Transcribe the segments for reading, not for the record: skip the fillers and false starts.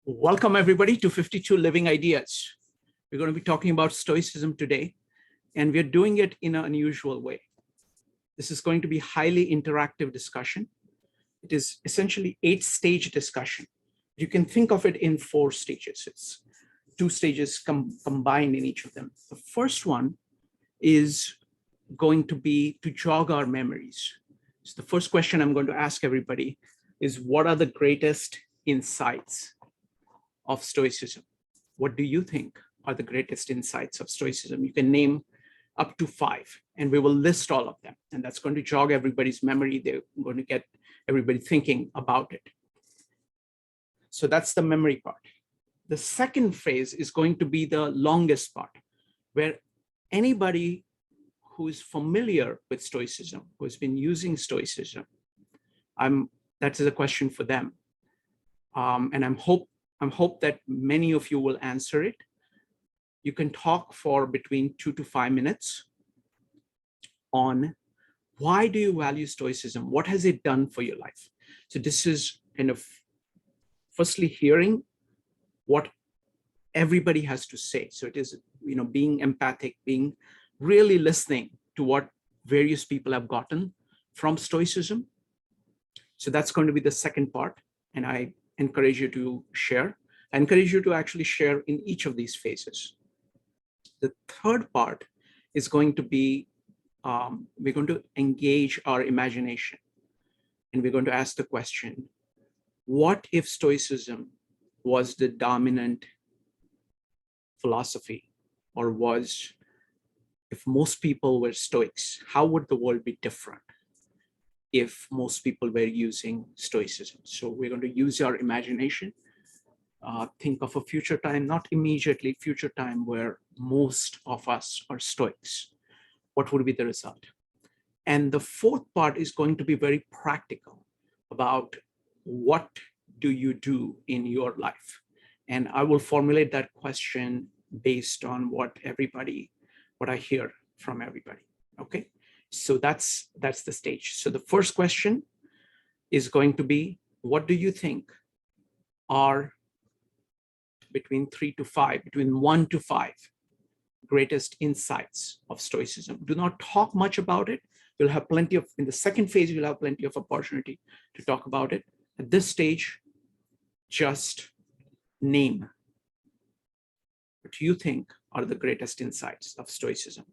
Welcome everybody to 52 Living Ideas. We're going to be talking about Stoicism today, and we're doing it in an unusual way. This is going to be highly interactive discussion. It is essentially 8-stage discussion. You can think of it in 4 stages. It's 2 stages combined in each of them. The first one is going to be to jog our memories. So the first question I'm going to ask everybody is, what are the greatest insights of Stoicism? What do you think are the greatest insights of Stoicism? You can name up to 5, and we will list all of them. And that's going to jog everybody's memory. They're going to get everybody thinking about it. So that's the memory part. The second phase is going to be the longest part, where anybody who is familiar with Stoicism, who has been using Stoicism, that is a question for them. And I'm hope that many of you will answer it. You can talk for between 2 to 5 minutes on why do you value Stoicism? What has it done for your life? So this is kind of firstly hearing what everybody has to say. So it is, being empathic, being really listening to what various people have gotten from Stoicism. So that's going to be the second part. And I encourage you to share. I encourage you to actually share in each of these phases. The third part is going to be, we're going to engage our imagination. And we're going to ask the question, what if Stoicism was the dominant philosophy, or if most people were Stoics, how would the world be different if most people were using Stoicism? So we're going to use our imagination. Think of a future time, not immediately future time, where most of us are Stoics. What would be the result? And the fourth part is going to be very practical about what do you do in your life? And I will formulate that question based on what I hear from everybody. Okay. So that's the stage. So the first question is going to be, what do you think are between 1 to 5 greatest insights of Stoicism? Do not talk much about it. You'll have in the second phase, you'll have plenty of opportunity to talk about it. At this stage, just name what you think are the greatest insights of Stoicism.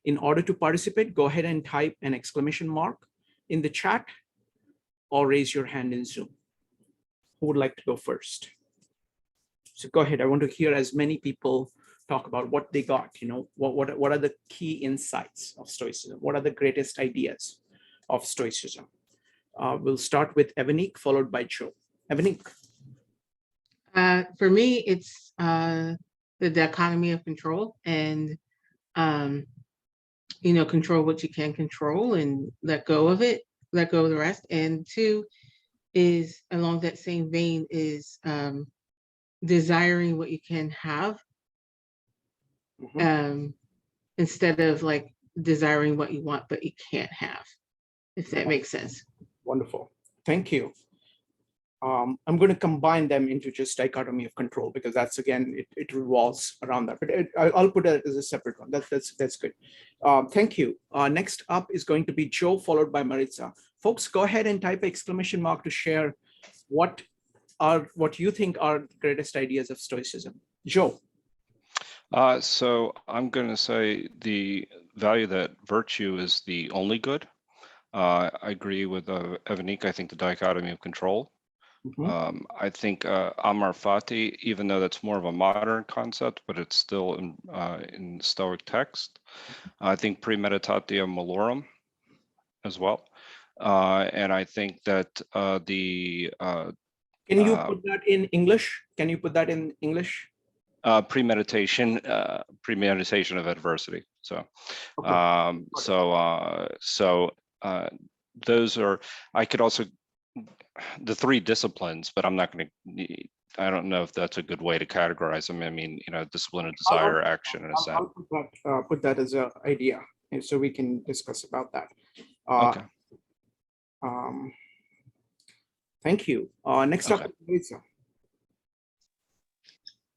In order to participate, go ahead and type an exclamation mark in the chat or raise your hand in Zoom. Who would like to go first? So go ahead. I want to hear as many people talk about what they got. What are the key insights of Stoicism? What are the greatest ideas of Stoicism? We'll start with Evanik, followed by Joe. Evanik. For me, it's the dichotomy of control, and control what you can control and let go of it, let go of the rest. And 2 is, along that same vein, is desiring what you can have, instead of like desiring what you want but you can't have, if that makes sense. Wonderful. Thank you. I'm going to combine them into just dichotomy of control, because that's, again, it revolves around that. But I'll put it as a separate one. That's good. Thank you. Next up is going to be Joe, followed by Maritza. Folks, go ahead and type exclamation mark to share what you think are the greatest ideas of Stoicism. Joe. So I'm going to say the value that virtue is the only good. I agree with Evanik. I think the dichotomy of control. I think amor fati, even though that's more of a modern concept, but it's still in Stoic text. I think premeditatio malorum as well. And I think that Can you put that in English? Premeditation of adversity. So, okay. Those are. I could also the 3 disciplines, but I'm not going to. I don't know if that's a good way to categorize them. I mean, discipline of desire, action, and assent. I'll put that as an idea, and so we can discuss about that. Okay. Thank you. Next up, Lisa.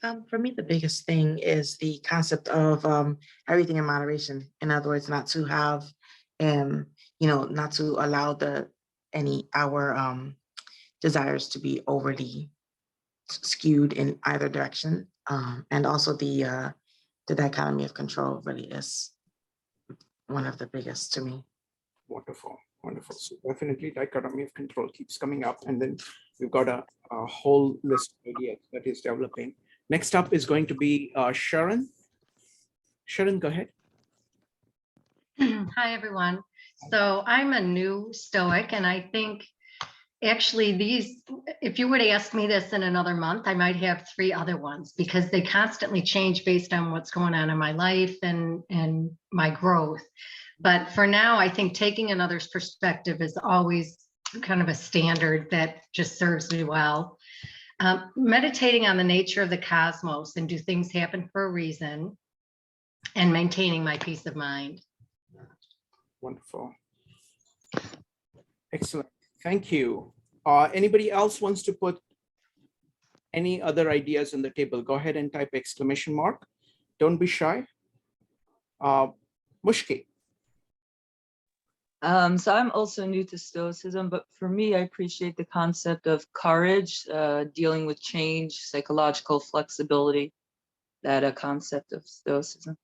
For me, the biggest thing is the concept of everything in moderation. In other words, not to have, not to allow our desires to be overly skewed in either direction. And also the dichotomy of control really is one of the biggest to me. Wonderful, wonderful. So definitely dichotomy of control keeps coming up, and then we've got a whole list of ideas that is developing. Next up is going to be Sharon. Sharon, go ahead. Hi, everyone. So I'm a new Stoic, and I think actually if you would ask me this in another month, I might have 3 other ones because they constantly change based on what's going on in my life and my growth. But for now, I think taking another's perspective is always kind of a standard that just serves me well. Meditating on the nature of the cosmos and do things happen for a reason, and maintaining my peace of mind. Wonderful. Excellent. Thank you. Anybody else wants to put any other ideas on the table? Go ahead and type exclamation mark. Don't be shy. Mushki. So I'm also new to Stoicism, but for me, I appreciate the concept of courage, dealing with change, psychological flexibility, that a concept of Stoicism.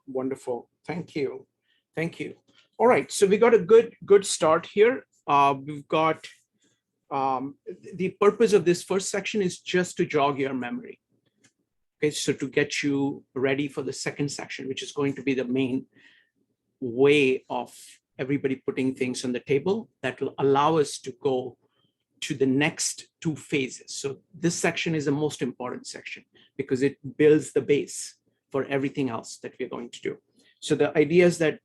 Wonderful. Thank you. Thank you. All right. So we got a good start here. We've got the purpose of this first section is just to jog your memory. Okay, so to get you ready for the second section, which is going to be the main way of everybody putting things on the table that will allow us to go to the next 2 phases. So this section is the most important section because it builds the base for everything else that we're going to do. So the ideas that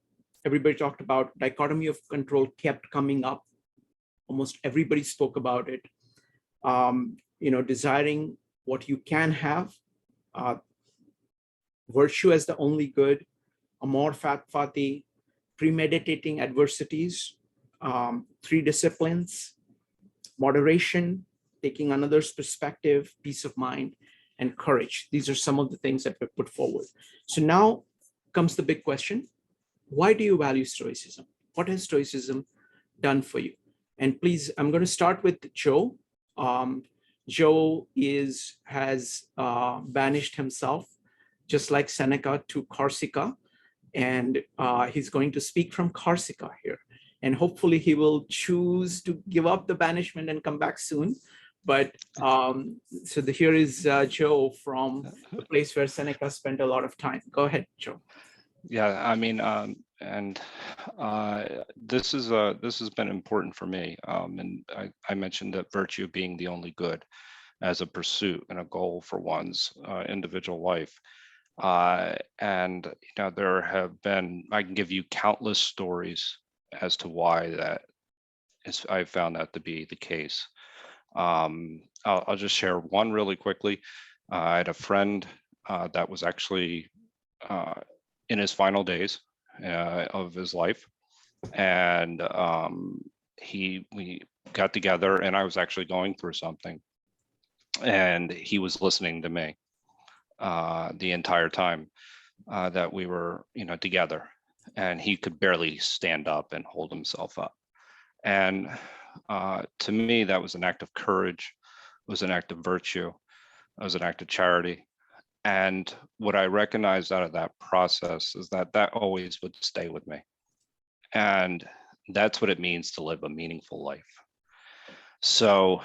everybody talked about, dichotomy of control kept coming up. Almost everybody spoke about it. Desiring what you can have, virtue as the only good, amor fati, premeditating adversities, 3 disciplines, moderation, taking another's perspective, peace of mind, and courage. These are some of the things that were put forward. So now comes the big question. Why do you value Stoicism? What has Stoicism done for you? And please, I'm going to start with Joe. Joe has banished himself, just like Seneca, to Corsica. And he's going to speak from Corsica here. And hopefully he will choose to give up the banishment and come back soon. But here is Joe from the place where Seneca spent a lot of time. Go ahead, Joe. Yeah, I mean, this has been important for me. And I mentioned that virtue being the only good as a pursuit and a goal for one's individual life. And there have been, I can give you countless stories as to why I found that to be the case. I'll just share one really quickly. I had a friend that was actually in his final days of his life, and we got together, and I was actually going through something, and he was listening to me the entire time that we were together, and he could barely stand up and hold himself up. And to me, that was an act of courage, it was an act of virtue, it was an act of charity. And what I recognized out of that process is that always would stay with me. And that's what it means to live a meaningful life. So,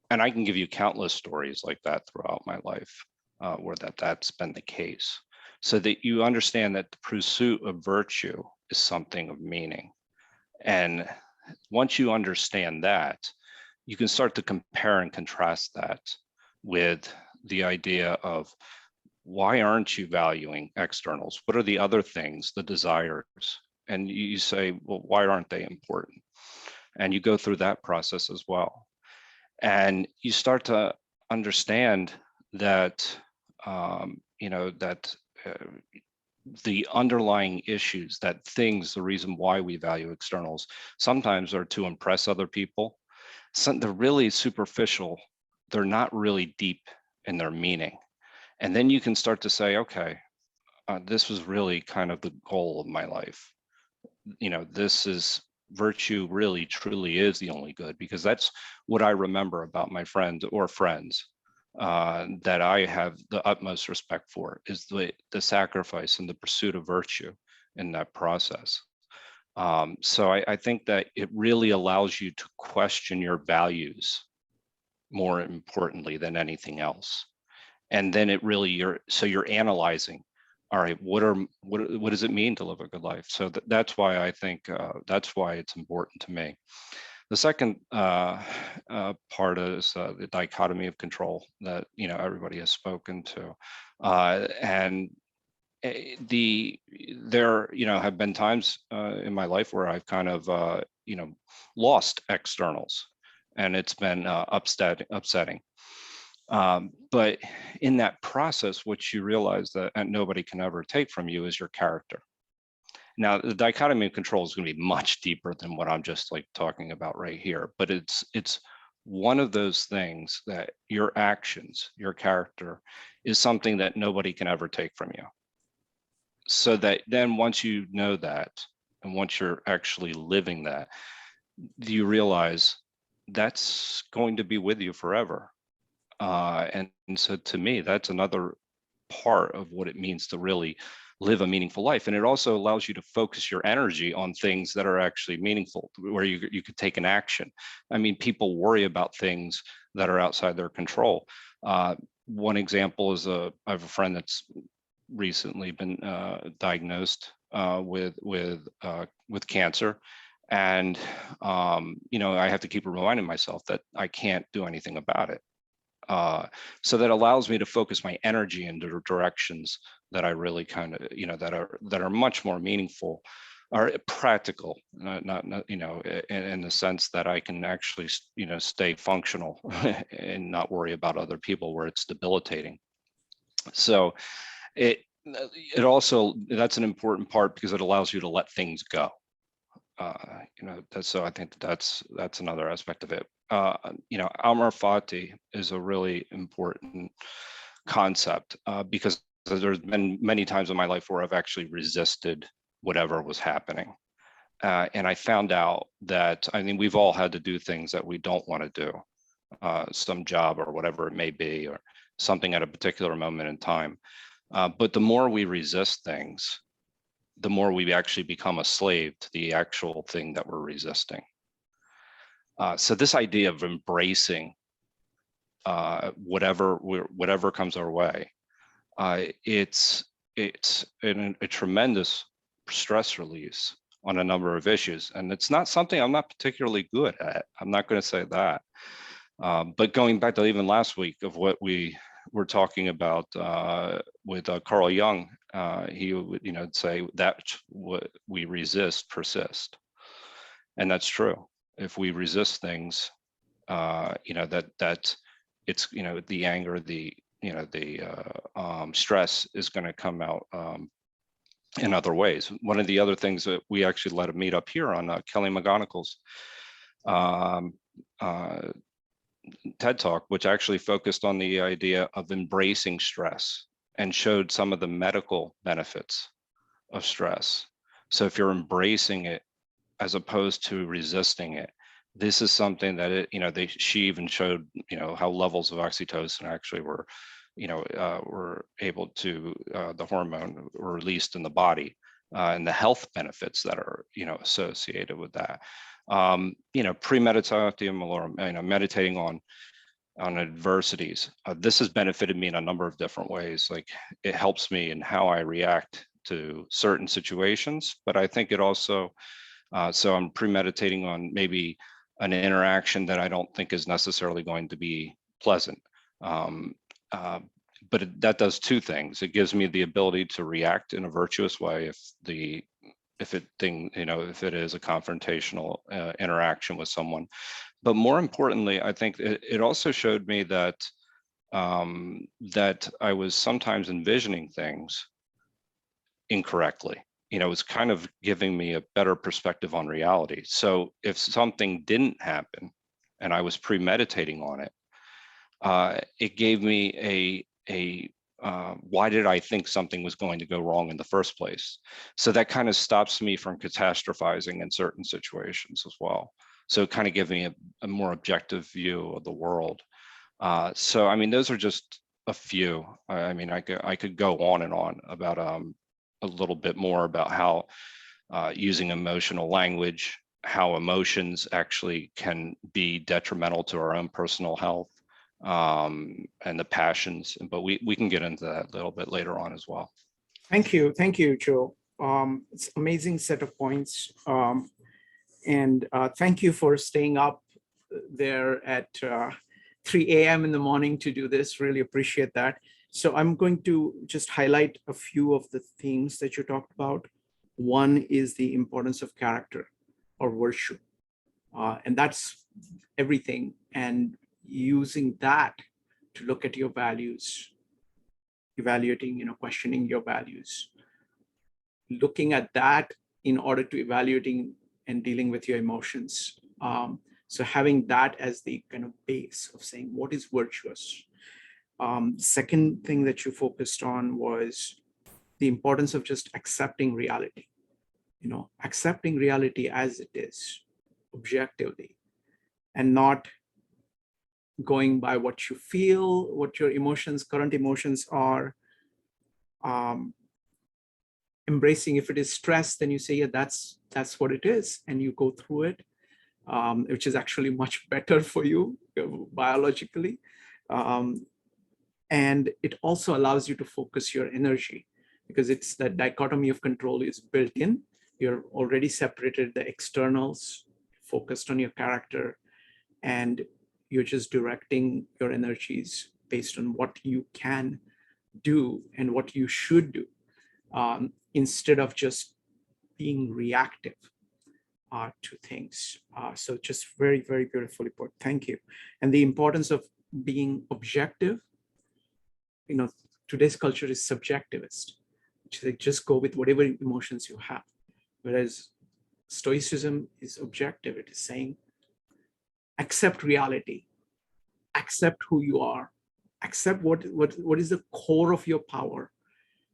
and I can give you countless stories like that throughout my life where that's been the case, so that you understand that the pursuit of virtue is something of meaning. And once you understand that, you can start to compare and contrast that with the idea of, why aren't you valuing externals? What are the other things, the desires? And you say, well, why aren't they important? And you go through that process as well. And you start to understand that, the underlying issues, the reason why we value externals sometimes are to impress other people. They're really superficial. They're not really deep in their meaning. And then you can start to say, okay, this was really kind of the goal of my life. This is virtue really truly is the only good, because that's what I remember about my friends that I have the utmost respect for, is the sacrifice and the pursuit of virtue in that process. So I think that it really allows you to question your values more importantly than anything else. And then it really, you're analyzing, all right, what does it mean to live a good life? So that's why I think that's why it's important to me. The second part is the dichotomy of control that everybody has spoken to, and there have been times in my life where I've kind of lost externals, and it's been upsetting. But in that process, what you realize that nobody can ever take from you is your character. Now, the dichotomy of control is going to be much deeper than what I'm just like talking about right here, but it's one of those things that your actions, your character, is something that nobody can ever take from you. So that then once you know that, and once you're actually living that, you realize that's going to be with you forever. And so to me, that's another part of what it means to really live a meaningful life. And it also allows you to focus your energy on things that are actually meaningful, where you could take an action. I mean, people worry about things that are outside their control. One example is I have a friend that's recently been diagnosed with cancer. And, I have to keep reminding myself that I can't do anything about it. So that allows me to focus my energy into directions that I really kind of, that are much more meaningful, are practical, not in the sense that I can actually, stay functional and not worry about other people where it's debilitating. So it also, that's an important part because it allows you to let things go. So I think that's another aspect of it. Amar Fati is a really important concept because there's been many times in my life where I've actually resisted whatever was happening. And I found out that, we've all had to do things that we don't want to do, some job or whatever it may be, or something at a particular moment in time. But the more we resist things, the more we actually become a slave to the actual thing that we're resisting. So this idea of embracing whatever comes our way, it's a tremendous stress release on a number of issues, and it's not something I'm not particularly good at. I'm not going to say that. But going back to even last week of what we were talking about with Carl Jung, he would say that what we resist persist, and that's true. If we resist things, that it's the anger, the stress is going to come out in other ways. One of the other things that we actually let him meet up here on Kelly McGonigal's TED Talk, which actually focused on the idea of embracing stress and showed some of the medical benefits of stress. So if you're embracing it as opposed to resisting it, this is something that she even showed, how levels of oxytocin actually were, were able to, the hormone were released in the body, and the health benefits that are, associated with that. Premeditatio malorum, meditating on adversities. This has benefited me in a number of different ways. Like, it helps me in how I react to certain situations, but I think it also, so I'm premeditating on maybe an interaction that I don't think is necessarily going to be pleasant. But that does two things. It gives me the ability to react in a virtuous way if it is a confrontational interaction with someone. But more importantly, I think it also showed me that that I was sometimes envisioning things incorrectly. It was kind of giving me a better perspective on reality. So if something didn't happen and I was premeditating on it, it gave me why did I think something was going to go wrong in the first place? So that kind of stops me from catastrophizing in certain situations as well. So it kind of gives me a more objective view of the world. So, I mean, those are just a few. I mean, I could go on and on about a little bit more about how using emotional language, how emotions actually can be detrimental to our own personal health, and the passions, but we can get into that a little bit later on as well. Thank you, Joe. It's amazing set of points, and thank you for staying up there at 3 a.m. in the morning to do this. Really appreciate that. So I'm going to just highlight a few of the themes that you talked about. One is the importance of character or virtue, and that's everything. And using that to look at your values, evaluating, questioning your values, looking at that in order to evaluating and dealing with your emotions. So having that as the kind of base of saying what is virtuous. Second thing that you focused on was the importance of just accepting reality, accepting reality as it is, objectively, and not going by what you feel, what your current emotions are. Embracing, if it is stress, then you say, yeah, that's what it is, and you go through it, which is actually much better for you biologically. And it also allows you to focus your energy, because it's that dichotomy of control is built in. You're already separated the externals, focused on your character, and you're just directing your energies based on what you can do and what you should do, instead of just being reactive to things. So just very, very beautifully put. Thank you. And the importance of being objective. Today's culture is subjectivist, which is like just go with whatever emotions you have. Whereas Stoicism is objective. It is saying, accept reality, accept who you are, accept what is the core of your power,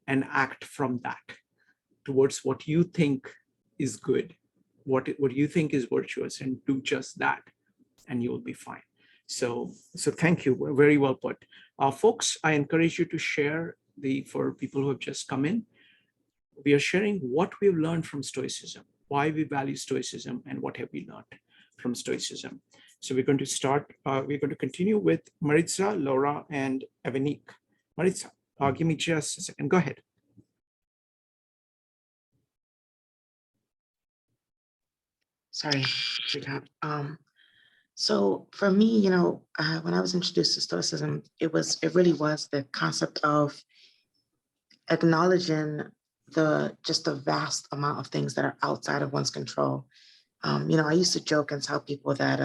and act from that towards what you think is good, what you think is virtuous, and do just that, and you will be fine. So thank you. Very well put. Folks, I encourage you to share for people who have just come in. We are sharing what we've learned from Stoicism, why we value Stoicism, and what have we learned from Stoicism. So we're going to start, we're going to continue with Maritza, Laura, and Evanique. Maritza, give me just a second. Go ahead. Sorry, forgot. So for me, when I was introduced to Stoicism, it really was the concept of acknowledging the vast amount of things that are outside of one's control. I used to joke and tell people that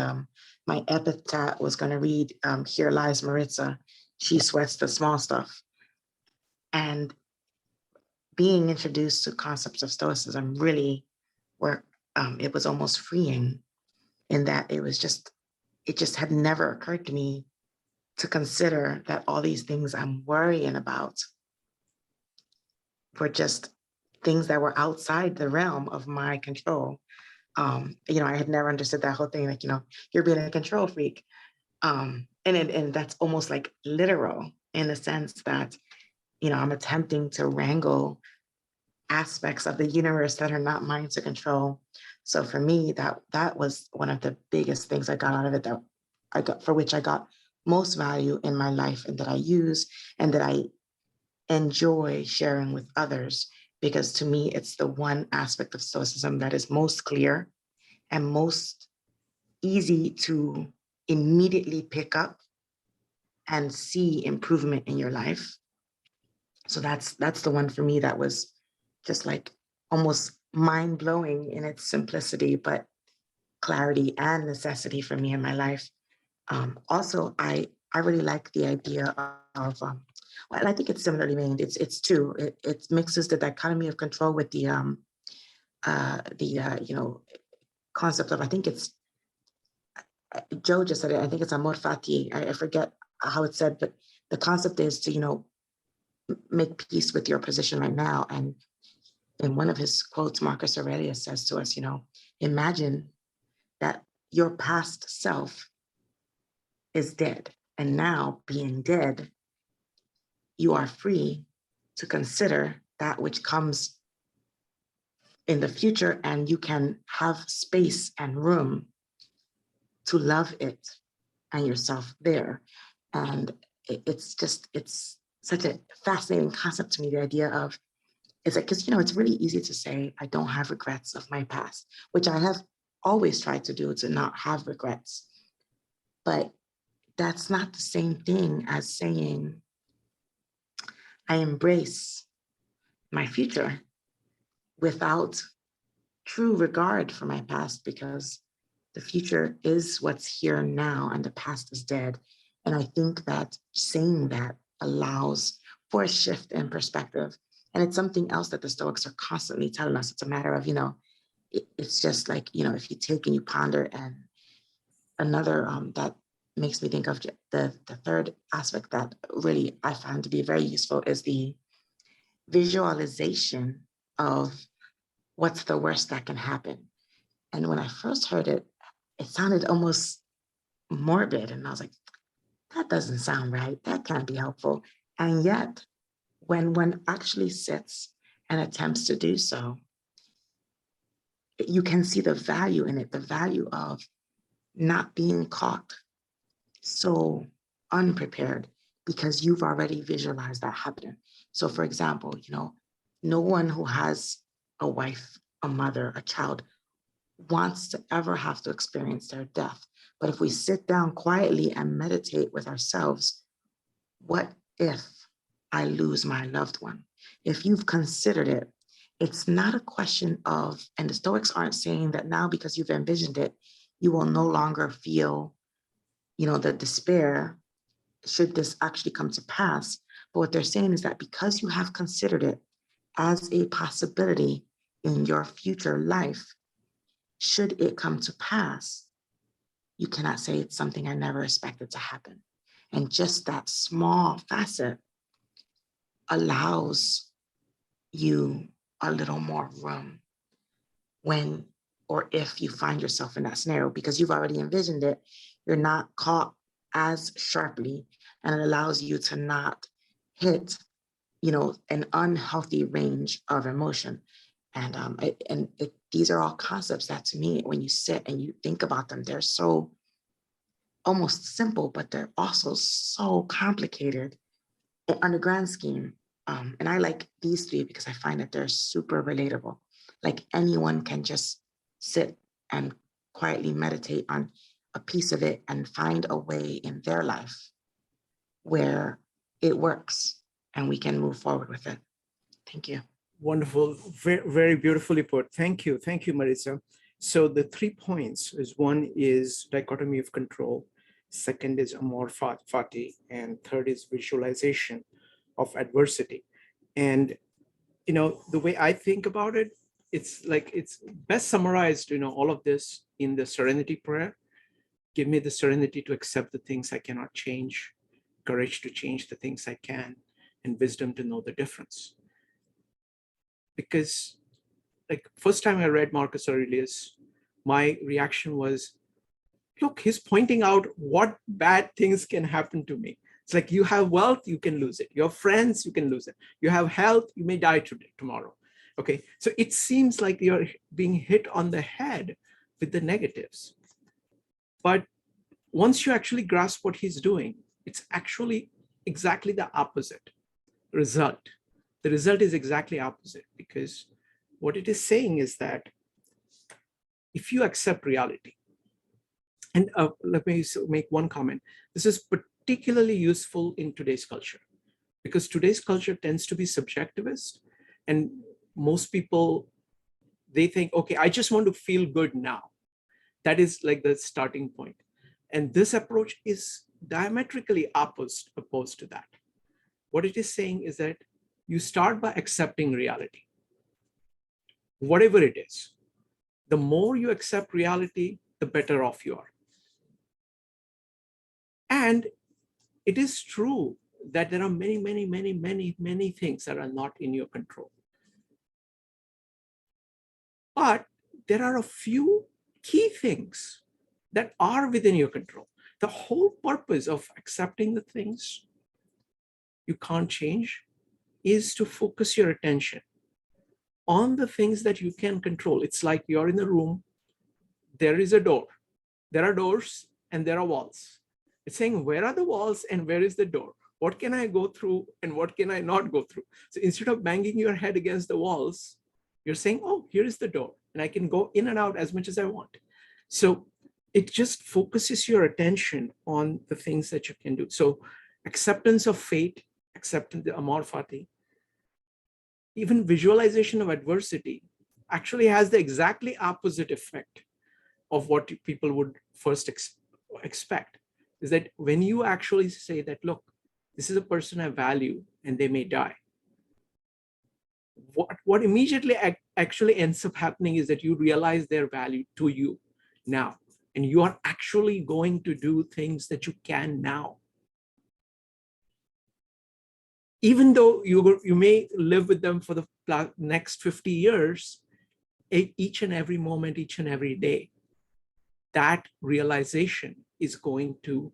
my epitaph was going to read, "Here lies Maritza, she sweats the small stuff." And being introduced to concepts of Stoicism really it was almost freeing, in that it just had never occurred to me to consider that all these things I'm worrying about were just things that were outside the realm of my control. I had never understood that whole thing, like, you're being a control freak. And that's almost like literal, in the sense that, I'm attempting to wrangle aspects of the universe that are not mine to control. So for me, that was one of the biggest things I got out of it, for which I got most value in my life, and that I use and that I enjoy sharing with others, because to me, it's the one aspect of Stoicism that is most clear and most easy to immediately pick up and see improvement in your life. So that's the one for me that was just like almost mind-blowing in its simplicity, but clarity and necessity for me in my life. Also, I really like the idea of, well, I think it's similarly named. It's two. It mixes the dichotomy of control with the concept of, I think it's, Joe just said it, I think it's amor fati. I forget how it's said, but the concept is to, make peace with your position right now. And in one of his quotes, Marcus Aurelius says to us, imagine that your past self is dead. And now, being dead, you are free to consider that which comes in the future, and you can have space and room to love it and yourself there. And it's such a fascinating concept to me, the idea of, it's like, because, it's really easy to say, I don't have regrets of my past, which I have always tried to do, to not have regrets. But that's not the same thing as saying, I embrace my future without true regard for my past, because the future is what's here now and the past is dead. And I think that saying that allows for a shift in perspective. And it's something else that the Stoics are constantly telling us. It's a matter of, it's just like, if you take and you ponder. And another that makes me think of the third aspect that really I find to be very useful is the visualization of what's the worst that can happen. And when I first heard it, it sounded almost morbid. And I was like, that doesn't sound right. That can't be helpful. And yet, when one actually sits and attempts to do so, you can see the value in it, the value of not being caught so unprepared, because you've already visualized that happening. So for example, no one who has a wife, a mother, a child wants to ever have to experience their death. But if we sit down quietly and meditate with ourselves, what if I lose my loved one? If you've considered it, it's not a question of, and the Stoics aren't saying that now because you've envisioned it, you will no longer feel, the despair should this actually come to pass. But what they're saying is that because you have considered it as a possibility in your future life, should it come to pass, you cannot say it's something I never expected to happen. And just that small facet allows you a little more room when or if you find yourself in that scenario, because you've already envisioned it, you're not caught as sharply, and it allows you to not hit, an unhealthy range of emotion. And these are all concepts that, to me, when you sit and you think about them, they're so almost simple, but they're also so complicated on the grand scheme. And I like these three because I find that they're super relatable. Like anyone can just sit and quietly meditate on a piece of it and find a way in their life where it works and we can move forward with it. Thank you. Wonderful. Very, very beautifully put. Thank you. Thank you, Marisa. So the 3 points is, one is dichotomy of control, second is amor fati, and third is visualization of adversity. And, the way I think about it, it's like, it's best summarized, all of this in the serenity prayer. Give me the serenity to accept the things I cannot change, courage to change the things I can, and wisdom to know the difference. Because like first time I read Marcus Aurelius, my reaction was, look, he's pointing out what bad things can happen to me. It's like, you have wealth, you can lose it. You have friends, you can lose it. You have health, you may die tomorrow. Okay, so it seems like you're being hit on the head with the negatives. But once you actually grasp what he's doing, it's actually exactly the opposite result. The result is exactly opposite, because what it is saying is that if you accept reality, and let me make one comment. This is particularly useful in today's culture, because today's culture tends to be subjectivist, and most people, they think, okay, I just want to feel good now. That is like the starting point. And this approach is diametrically opposed to that. What it is saying is that you start by accepting reality, whatever it is. The more you accept reality, the better off you are. And it is true that there are many things that are not in your control. But there are a few key things that are within your control. The whole purpose of accepting the things you can't change is to focus your attention on the things that you can control. It's like you're in a room, there is a door. There are doors and there are walls. It's saying, where are the walls and where is the door? What can I go through and what can I not go through? So instead of banging your head against the walls, you're saying, oh, here is the door and I can go in and out as much as I want. So it just focuses your attention on the things that you can do. So acceptance of fate, acceptance the amor fati, even visualization of adversity actually has the exactly opposite effect of what people would first expect. Is that when you actually say that, look, this is a person I value and they may die. What immediately actually ends up happening is that you realize their value to you now, and you are actually going to do things that you can now. Even though you may live with them for the next 50 years, each and every moment, each and every day, that realization is going to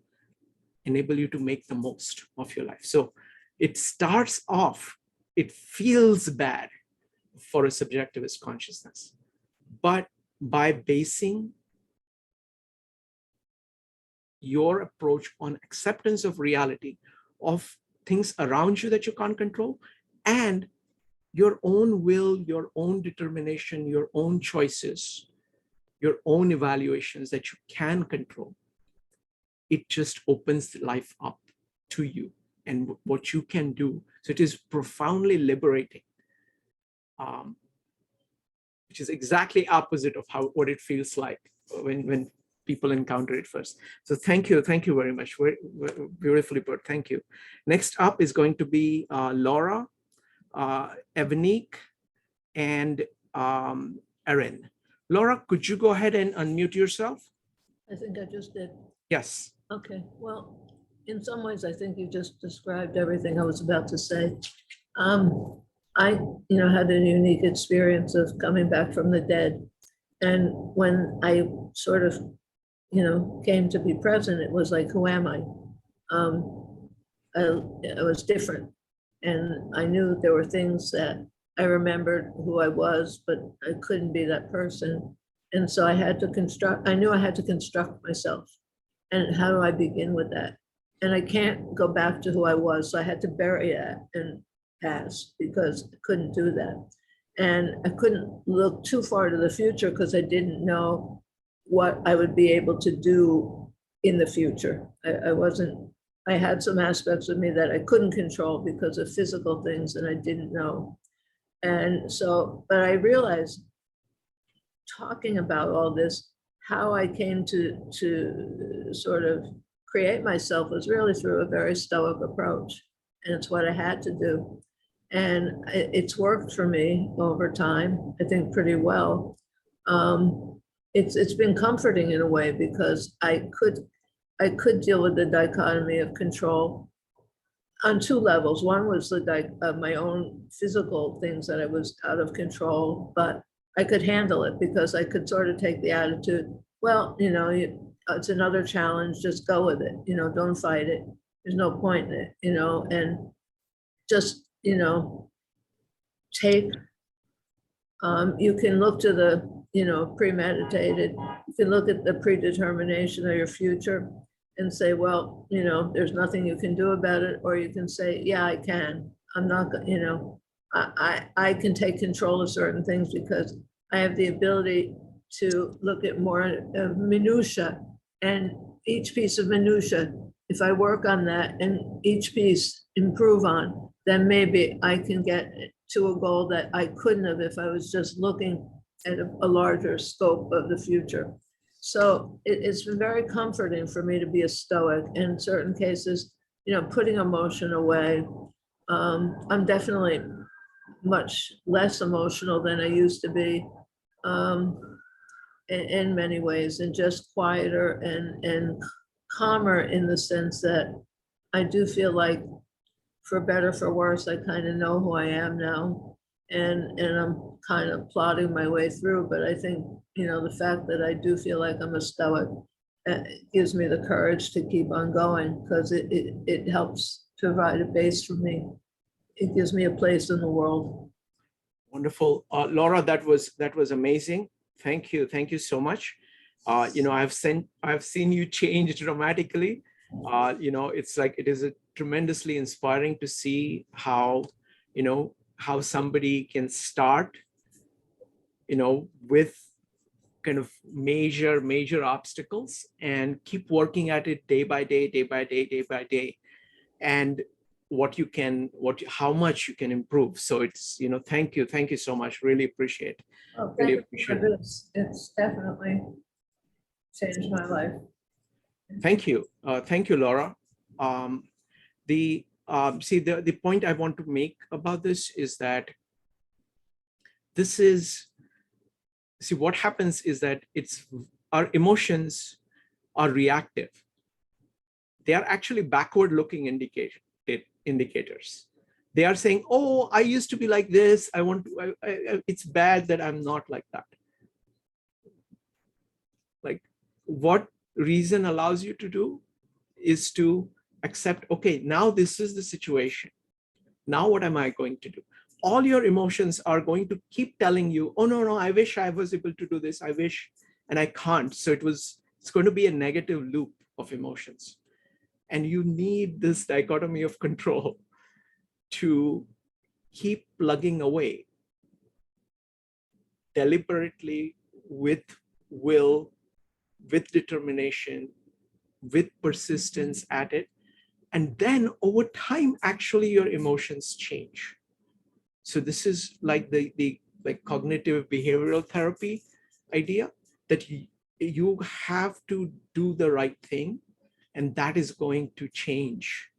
enable you to make the most of your life. So it starts off, it feels bad for a subjectivist consciousness, but by basing your approach on acceptance of reality, of things around you that you can't control, and your own will, your own determination, your own choices, your own evaluations that you can control, it just opens life up to you and what you can do. So it is profoundly liberating, which is exactly opposite of what it feels like when people encounter it first. So thank you very much. Beautifully put. Thank you. Next up is going to be Laura, Evanique, and Erin. Laura, could you go ahead and unmute yourself? I think I just did. Yes. Okay, well, in some ways, I think you just described everything I was about to say. I, had a unique experience of coming back from the dead. And when I sort of, came to be present, it was like, who am I? I was different. And I knew there were things that I remembered who I was, but I couldn't be that person. And so I knew I had to construct myself. And how do I begin with that? And I can't go back to who I was. So I had to bury that and pass because I couldn't do that. And I couldn't look too far to the future because I didn't know what I would be able to do in the future. I had some aspects of me that I couldn't control because of physical things and I didn't know. And so, but I realized talking about all this, how I came to sort of create myself was really through a very Stoic approach. And it's what I had to do. And it's worked for me over time, I think pretty well. It's been comforting in a way because I could deal with the dichotomy of control on two levels. One was my own physical things that I was out of control, but I could handle it because I could sort of take the attitude, well, it's another challenge, just go with it, don't fight it. There's no point in it, and just, take, you can look to the, premeditated, you can look at the predetermination of your future and say, well, there's nothing you can do about it. Or you can say, yeah, I can. I'm not, I can take control of certain things because I have the ability to look at more minutia, and each piece of minutia, if I work on that and each piece improve on, then maybe I can get to a goal that I couldn't have if I was just looking at a larger scope of the future. So it's been very comforting for me to be a Stoic. In certain cases, putting emotion away. I'm definitely much less emotional than I used to be in many ways, and just quieter and calmer in the sense that I do feel like for better, for worse, I kind of know who I am now. And I'm kind of plodding my way through, but I think, you know, the fact that I do feel like I'm a Stoic gives me the courage to keep on going, because it helps provide a base for me. It gives me a place in the world. Wonderful. Laura, that was amazing. Thank you so much. You know, I've seen you change dramatically. You know, it's like, it is tremendously inspiring to see how, you know, how somebody can start, you know, with kind of major obstacles and keep working at it day by day, and how much you can improve. So it's, you know, thank you so much. Really appreciate. Oh, Really thank you for appreciate it. this. It's definitely changed my life. Thank you, Laura. The point I want to make about this is that what happens is that our emotions are reactive. They are actually backward-looking indicators. They are saying, "Oh, I used to be like this. It's bad that I'm not like that." Like, what reason allows you to do is to accept, okay, now this is the situation. Now what am I going to do? All your emotions are going to keep telling you, oh, no, I wish I was able to do this. I wish, and I can't. So it's going to be a negative loop of emotions. And you need this dichotomy of control to keep plugging away deliberately, with will, with determination, with persistence at it. And then over time, actually your emotions change. So this is like the cognitive behavioral therapy idea, that you have to do the right thing, and that is going to change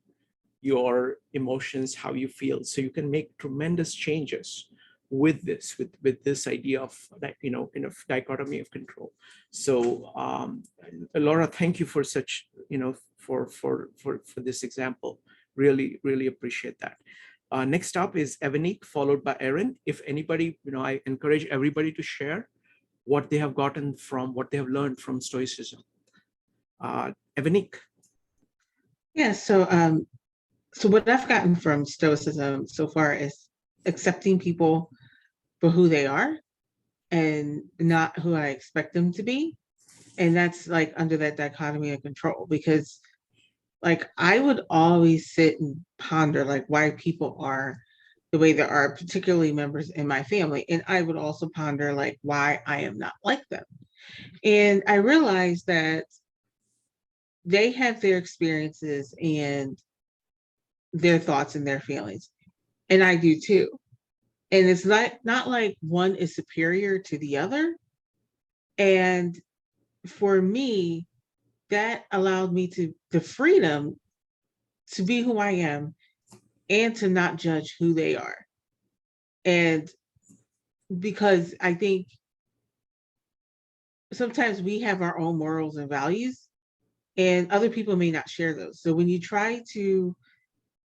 your emotions, how you feel. So you can make tremendous changes with this idea of that, you know, in a dichotomy of control. So Laura, thank you for such, you know, for this example. Really appreciate that. Next up is Evanique, followed by Erin. If anybody, you know, I encourage everybody to share what they have learned from Stoicism. Evanique. Yeah, so what I've gotten from Stoicism so far is accepting people for who they are and not who I expect them to be. And that's like under that dichotomy of control, because like I would always sit and ponder like why people are the way they are, particularly members in my family. And I would also ponder like why I am not like them. And I realized that they have their experiences and their thoughts and their feelings. And I do too. And it's not like one is superior to the other. And for me, that allowed me the freedom to be who I am and to not judge who they are. And because I think sometimes we have our own morals and values, and other people may not share those. So when you try to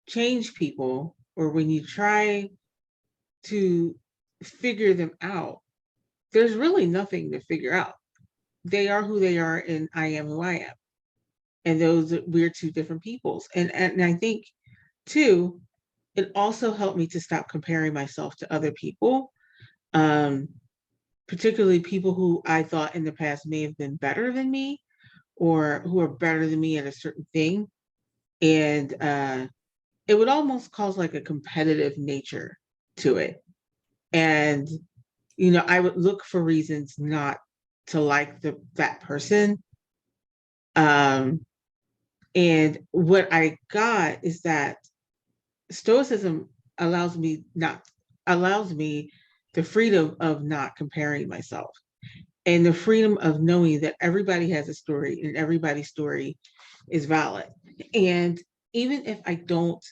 change people, or when you try to figure them out, there's really nothing to figure out. They are who they are, and I am who I am. And we're two different peoples. And I think too, it also helped me to stop comparing myself to other people, particularly people who I thought in the past may have been better than me, or who are better than me at a certain thing. And it would almost cause like a competitive nature to it. And, you know, I would look for reasons not to like that person. And what I got is that Stoicism allows me the freedom of not comparing myself, and the freedom of knowing that everybody has a story and everybody's story is valid. And even if I don't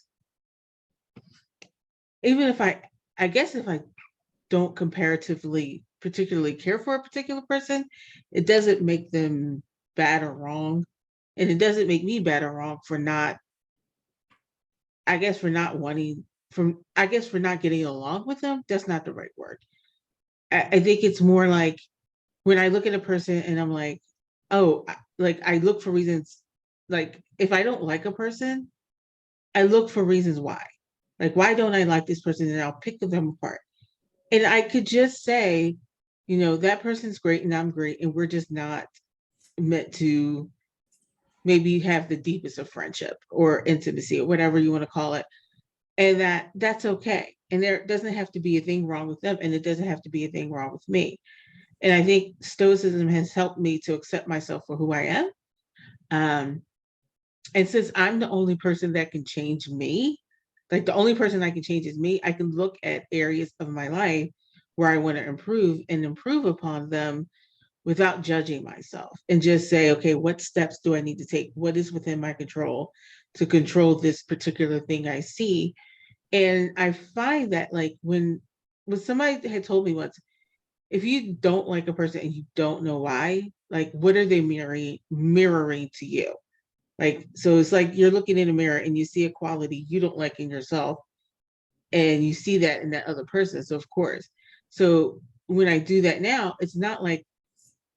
comparatively particularly care for a particular person, it doesn't make them bad or wrong. And it doesn't make me bad or wrong for not I guess for not wanting from, I guess for not getting along with them, that's not the right word. I think it's more like when I look at a person and I'm like, oh, like I look for reasons. Like if I don't like a person, I look for reasons why. Like, why don't I like this person? And I'll pick them apart. And I could just say, you know, that person's great and I'm great, and we're just not meant to maybe have the deepest of friendship or intimacy or whatever you want to call it. And that's okay. And there doesn't have to be a thing wrong with them, and it doesn't have to be a thing wrong with me. And I think Stoicism has helped me to accept myself for who I am. And since I'm the only person that can change me, like the only person I can change is me, I can look at areas of my life where I want to improve and improve upon them without judging myself, and just say, okay, what steps do I need to take? What is within my control to control this particular thing I see? And I find that like when somebody had told me once, if you don't like a person and you don't know why, like what are they mirroring to you? Like, so it's like you're looking in a mirror and you see a quality you don't like in yourself, and you see that in that other person. So of course, so when I do that now, it's not like,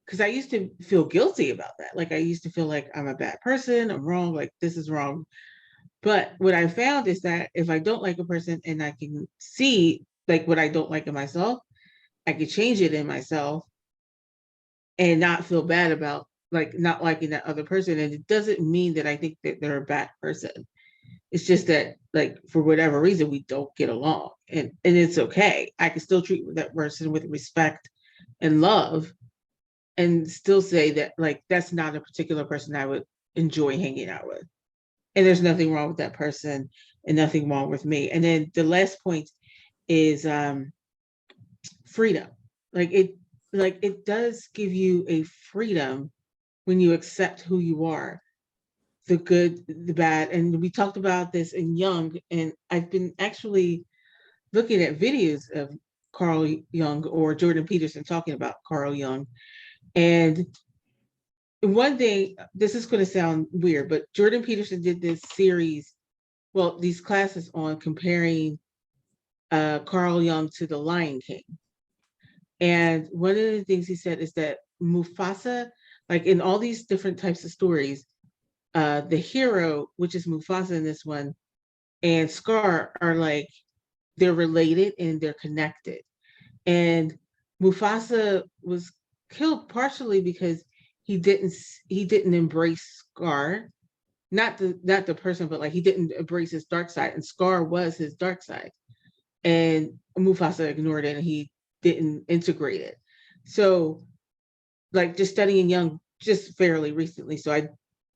because I used to feel guilty about that. Like I used to feel like I'm a bad person, I'm wrong, like this is wrong. But what I found is that if I don't like a person and I can see like what I don't like in myself, I could change it in myself and not feel bad about like not liking that other person. And it doesn't mean that I think that they're a bad person. It's just that like for whatever reason we don't get along, and it's okay. I can still treat that person with respect and love, and still say that like that's not a particular person I would enjoy hanging out with. And there's nothing wrong with that person and nothing wrong with me. And then the last point is freedom. Like it does give you a freedom when you accept who you are, the good, the bad. And we talked about this in Jung, and I've been actually looking at videos of Carl Jung or Jordan Peterson talking about Carl Jung. And one thing, this is going to sound weird, but Jordan Peterson did this series, well, these classes on comparing Carl Jung to the Lion King. And one of the things he said is that Mufasa, like in all these different types of stories, the hero, which is Mufasa in this one, and Scar are like, they're related and they're connected. And Mufasa was killed partially because he didn't embrace Scar, not the person, but like he didn't embrace his dark side, and Scar was his dark side. And Mufasa ignored it and he didn't integrate it. So like just studying Jung just fairly recently, so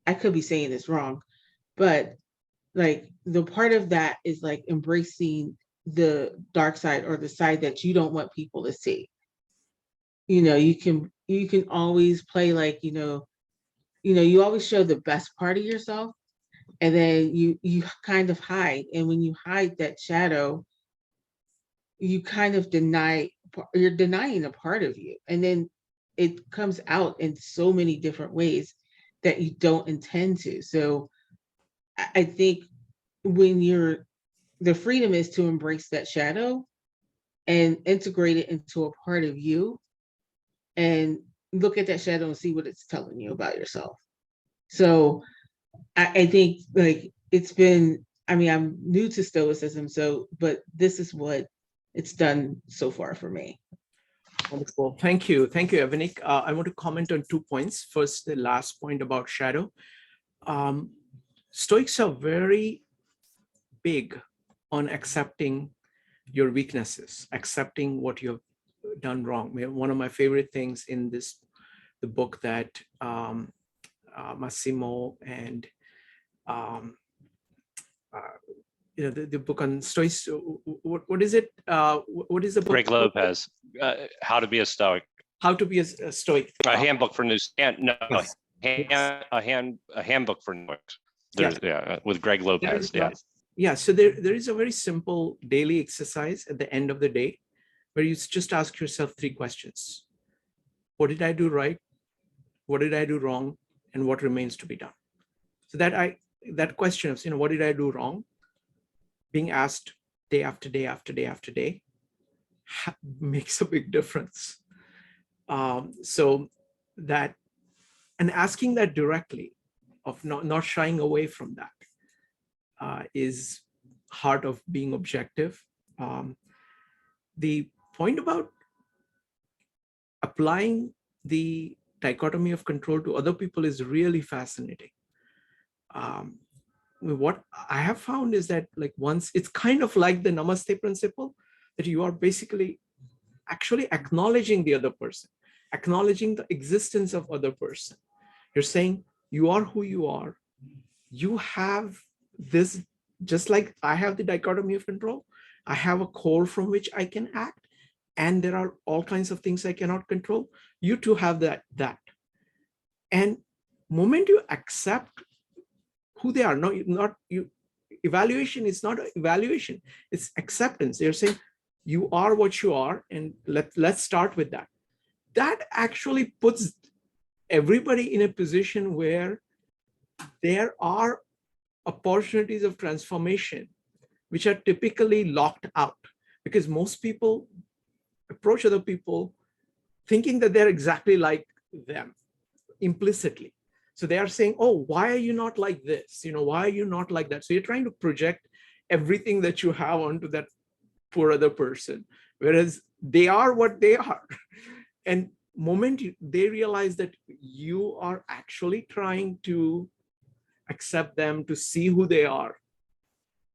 I could be saying this wrong, but like the part of that is like embracing the dark side or the side that you don't want people to see. You know, you can always play like, you always show the best part of yourself, and then you kind of hide. And when you hide that shadow, you kind of you're denying a part of you. And then it comes out in so many different ways that you don't intend to. So I think when the freedom is to embrace that shadow and integrate it into a part of you, and look at that shadow and see what it's telling you about yourself. So I think like I'm new to Stoicism, but this is what it's done so far for me. Wonderful. Thank you. Thank you, Evanik. I want to comment on 2 points. First, the last point about shadow. Stoics are very big on accepting your weaknesses, accepting what you have done wrong. One of my favorite things in the book that Massimo and the book on Stoics. What is it? What is the book? Greg Lopez, How to Be a Stoic. How to be a Stoic. A handbook for new. No, Yes. a handbook for Stoics. Yes. Yeah, with Greg Lopez. Yeah. So there is a very simple daily exercise at the end of the day, where you just ask yourself 3 questions. What did I do right? What did I do wrong? And what remains to be done? So that question of, what did I do wrong? being asked day after day after day after day makes a big difference. So that, and asking that directly, of not shying away from that, is heart of being objective. The point about applying the dichotomy of control to other people is really fascinating. What I have found is that, like, once, it's kind of like the Namaste principle, that you are basically actually acknowledging the other person, acknowledging the existence of other person. You're saying you are who you are. You have this, just like I have the dichotomy of control. I have a core from which I can act, and there are all kinds of things I cannot control. You too have that. And moment you accept who they are, not you. Evaluation is not evaluation; it's acceptance. They're saying you are what you are, and let's start with that. That actually puts everybody in a position where there are opportunities of transformation which are typically locked out, because most people approach other people thinking that they're exactly like them implicitly. So they are saying, oh, why are you not like this? Why are you not like that? So you're trying to project everything that you have onto that poor other person, whereas they are what they are. And moment they realize that you are actually trying to accept them, to see who they are,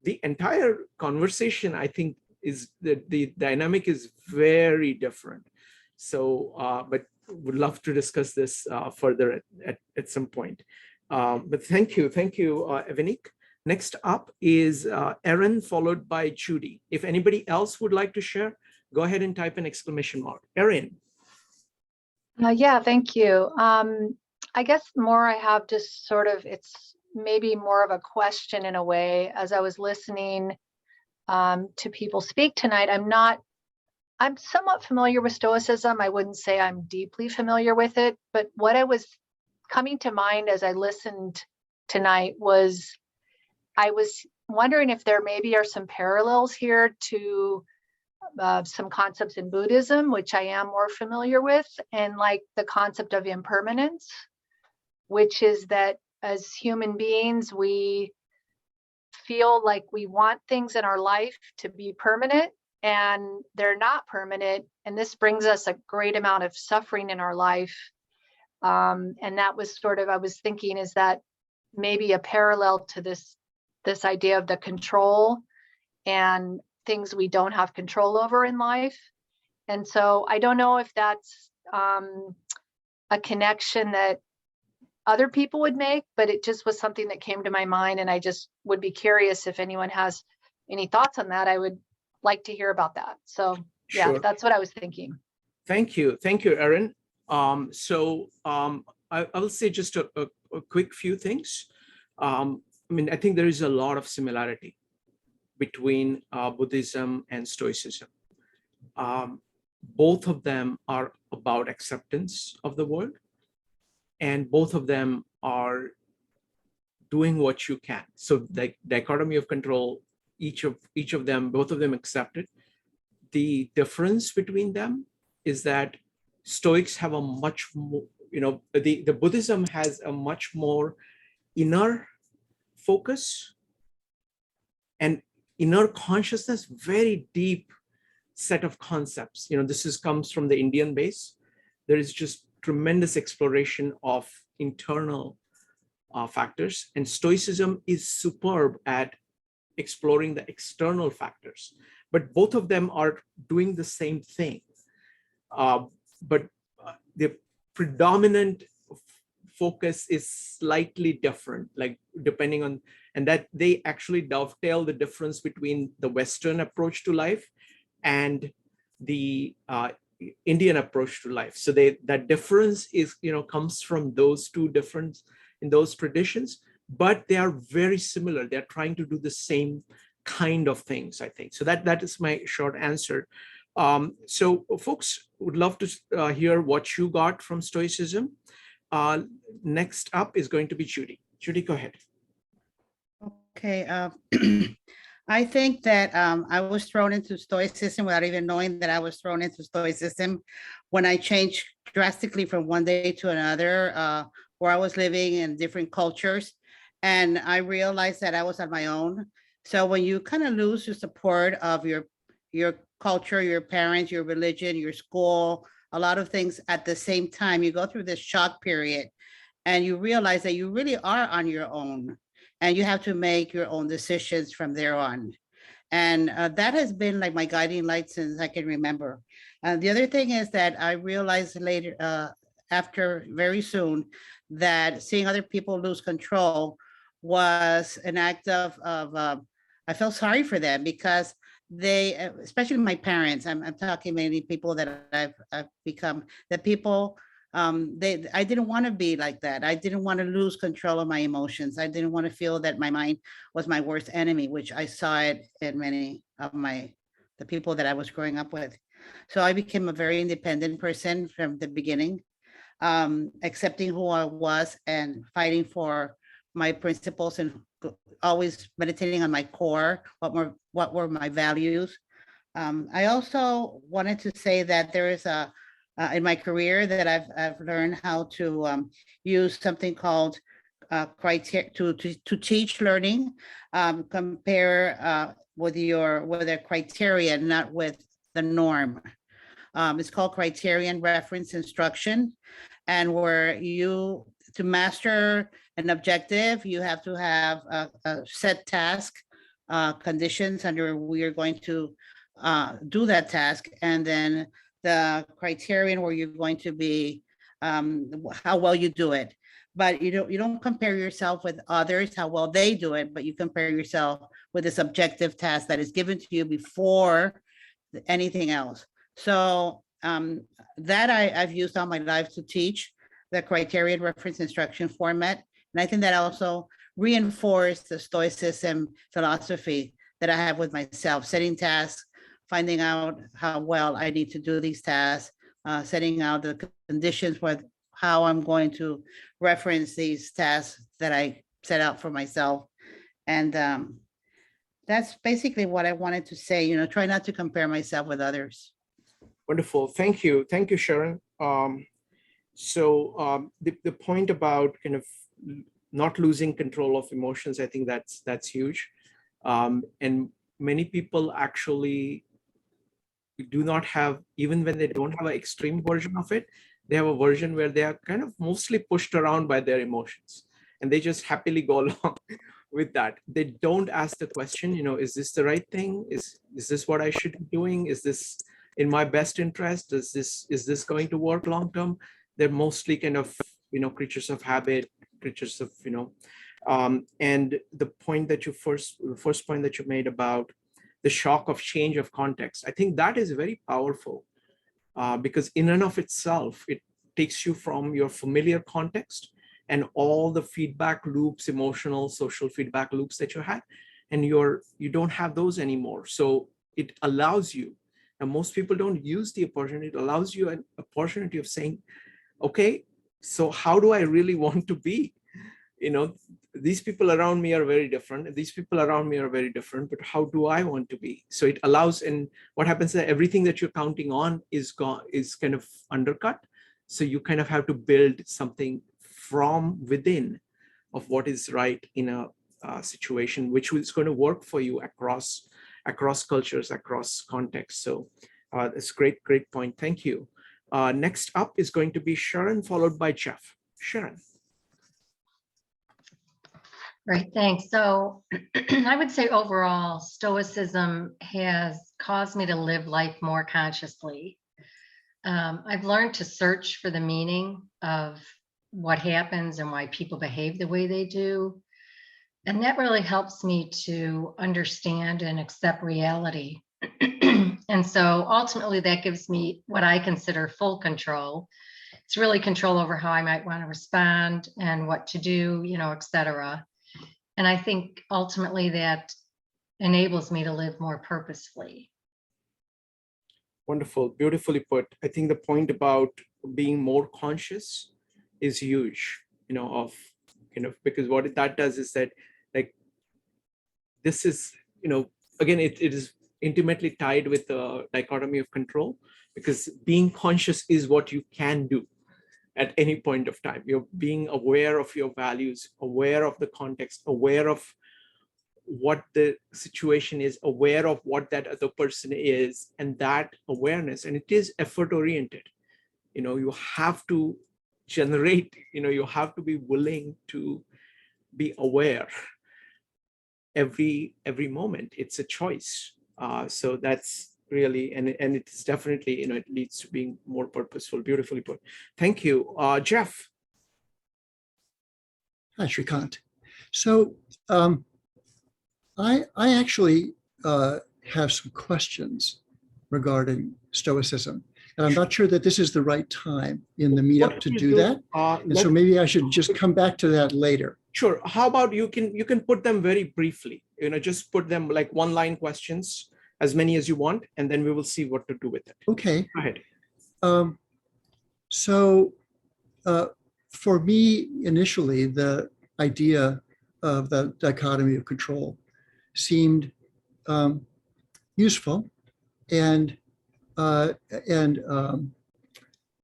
the entire conversation, I think, is that the dynamic is very different. So, but would love to discuss this further at some point. But thank you, Evanik. Next up is Erin, followed by Judy. If anybody else would like to share, go ahead and type an exclamation mark. Erin. Yeah, thank you. I guess more I have just sort of, it's maybe more of a question in a way. As I was listening to people speak tonight, I'm somewhat familiar with Stoicism. I wouldn't say I'm deeply familiar with it, but what I was coming to mind as I listened tonight was, I was wondering if there maybe are some parallels here to some concepts in Buddhism, which I am more familiar with, and like the concept of impermanence, which is that as human beings, we feel like we want things in our life to be permanent, and they're not permanent. And this brings us a great amount of suffering in our life. And that was sort of, I was thinking, is that maybe a parallel to this idea of the control and things we don't have control over in life. And so I don't know if that's a connection that other people would make, but it just was something that came to my mind, and I just would be curious if anyone has any thoughts on that. I would like to hear about that. So yeah, Sure. that's what I was thinking. Thank you, Erin. I will say just a quick few things. I think there is a lot of similarity between Buddhism and Stoicism. Both of them are about acceptance of the world, and both of them are doing what you can. So the dichotomy of control, each of them, both of them accepted. The difference between them is that Stoics have a much more, the Buddhism has a much more inner focus and inner consciousness, very deep set of concepts. This comes from the Indian base. There is just tremendous exploration of internal factors, and Stoicism is superb at exploring the external factors. But both of them are doing the same thing. But the predominant focus is slightly different, like depending on, and that they actually dovetail the difference between the Western approach to life and the Indian approach to life. So that difference is, comes from those two different in those traditions, but they are very similar. They're trying to do the same kind of things, I think. So that is my short answer. So folks, would love to hear what you got from Stoicism. Next up is going to be Judy. Judy, go ahead. Okay. I think that I was thrown into Stoicism without even knowing that I was thrown into Stoicism when I changed drastically from one day to another, where I was living in different cultures. And I realized that I was on my own. So when you kind of lose your support of your culture, your parents, your religion, your school, a lot of things at the same time, you go through this shock period and you realize that you really are on your own and you have to make your own decisions from there on. And that has been like my guiding light since I can remember. The other thing is that I realized later, after very soon, that seeing other people lose control was an act of I felt sorry for them because they, especially my parents, I'm talking mainly people that I've become, that people, I didn't want to be like that. I didn't want to lose control of my emotions. I didn't want to feel that my mind was my worst enemy, which I saw it in many of the people that I was growing up with. So I became a very independent person from the beginning, accepting who I was and fighting for my principles and always meditating on my core, what were my values. I also wanted to say that there is in my career that I've learned how to use something called criteria to teach learning, compare with a criterion, not with the norm. It's called Criterion reference instruction, and where to master an objective, you have to have a set task, conditions under we are going to do that task, and then the criterion where you're going to be how well you do it. But you don't compare yourself with others, how well they do it, but you compare yourself with this objective task that is given to you before anything else. So that I've used all my life to teach the criterion reference instruction format. And I think that also reinforced the Stoicism philosophy that I have with myself, setting tasks, finding out how well I need to do these tasks, setting out the conditions for how I'm going to reference these tasks that I set out for myself. And that's basically what I wanted to say, try not to compare myself with others. Wonderful. Thank you. Thank you, Sharon. The point about kind of not losing control of emotions, I think that's huge. And many people actually do not have, even when they don't have an extreme version of it, they have a version where they are kind of mostly pushed around by their emotions and they just happily go along with that. They don't ask the question, is this the right thing? Is this what I should be doing? Is this in my best interest? Is this going to work long term? They're mostly kind of, creatures of habit, creatures of, and the point that first point that you made about the shock of change of context, I think that is very powerful because in and of itself, it takes you from your familiar context and all the feedback loops, emotional, social feedback loops that you had, and you don't have those anymore. So it allows you, and most people don't use the opportunity, it allows you an opportunity of saying, okay, so how do I really want to be? These people around me are very different. These people around me are very different, but how do I want to be? So it allows, and what happens is that everything that you're counting on is kind of undercut. So you kind of have to build something from within of what is right in a situation, which is going to work for you across cultures, across contexts. So that's great point. Thank you. Next up is going to be Sharon, followed by Jeff. Sharon. Great, thanks. So I would say overall, Stoicism has caused me to live life more consciously. I've learned to search for the meaning of what happens and why people behave the way they do. And that really helps me to understand and accept reality. And so ultimately that gives me what I consider full control. It's really control over how I might want to respond and what to do, et cetera. And I think ultimately that enables me to live more purposefully. Wonderful, beautifully put. I think the point about being more conscious is huge, because what that does is that, like, this is, again, it is intimately tied with the dichotomy of control, because being conscious is what you can do at any point of time. You're being aware of your values, aware of the context, aware of what the situation is, aware of what that other person is, and that awareness, and it is effort oriented. You have to generate, you have to be willing to be aware every moment. It's a choice. So that's really, and it's definitely, it leads to being more purposeful. Beautifully put. Thank you. Jeff. Hi, Shrikant. So I actually have some questions regarding Stoicism, and I'm not sure that this is the right time in the meetup to do that. And so maybe I should just come back to that later. Sure. How about you can put them very briefly, just put them like one-line questions, as many as you want, and then we will see what to do with it. Okay. Go ahead. So for me, initially, the idea of the dichotomy of control seemed useful and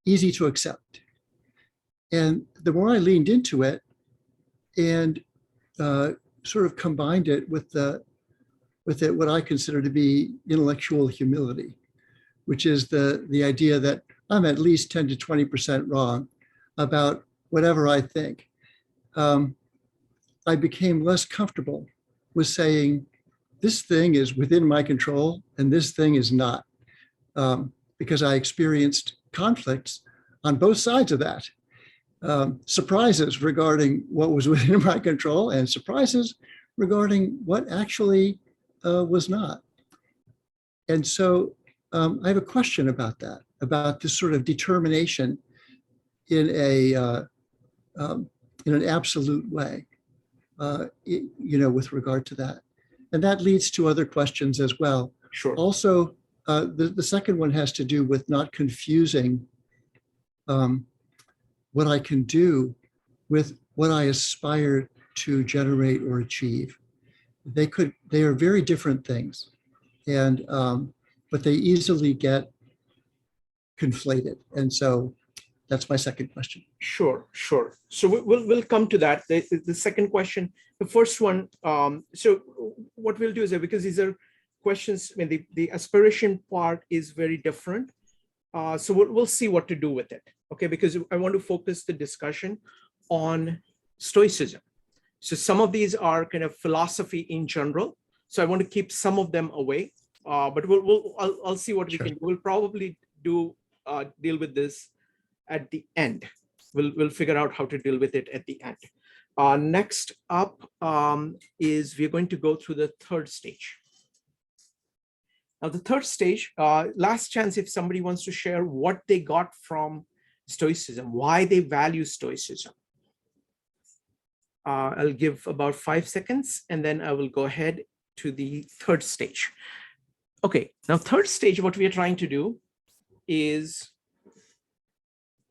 easy to accept. And the more I leaned into it and sort of combined it with what I consider to be intellectual humility, which is the idea that I'm at least 10 to 20% wrong about whatever I think. I became less comfortable with saying this thing is within my control and this thing is not, because I experienced conflicts on both sides of that. Surprises regarding what was within my control and surprises regarding what actually was not. And so I have a question about that, about this sort of determination in an absolute way, with regard to that. And that leads to other questions as well. Sure. Also, the second one has to do with not confusing what I can do with what I aspire to generate or achieve. They are very different things, and but they easily get conflated. And so that's my second question. Sure. So we'll come to that. The second question, the first one. So what we'll do is that, because these are questions, I mean, the aspiration part is very different. So we'll see what to do with it. Okay, because I want to focus the discussion on Stoicism. So some of these are kind of philosophy in general. So I want to keep some of them away. But I'll see what we can do. We'll probably deal with this at the end. We'll figure out how to deal with it at the end. Next up is we're going to go through the third stage. Now, the third stage, last chance if somebody wants to share what they got from Stoicism, why they value Stoicism. I'll give about 5 seconds, and then I will go ahead to the third stage. Okay, now third stage, what we are trying to do is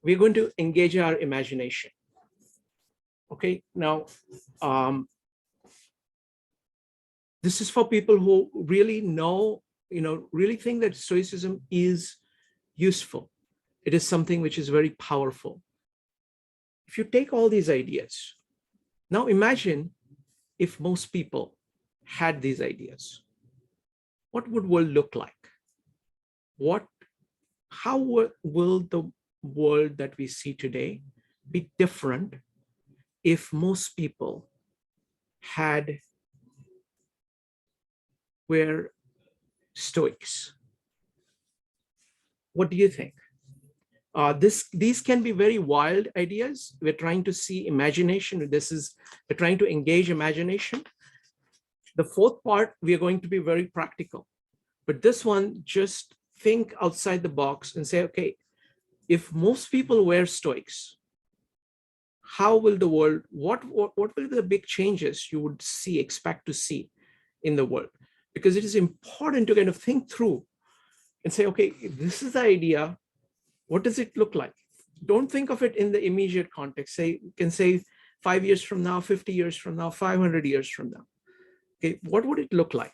we're going to engage our imagination. Okay, now this is for people who really know, really think that Stoicism is useful. It is something which is very powerful. If you take all these ideas, now imagine if most people had these ideas. What would world look like? How will the world that we see today be different if most people were Stoics? What do you think? These can be very wild ideas. We're trying to see imagination. We're trying to engage imagination. The fourth part, we are going to be very practical. But this one, just think outside the box and say, okay, if most people were Stoics, how will the world, what will be the big changes you would expect to see in the world? Because it is important to kind of think through and say, okay, this is the idea. What does it look like? Don't think of it in the immediate context. You can say 5 years from now, 50 years from now, 500 years from now. Okay, what would it look like?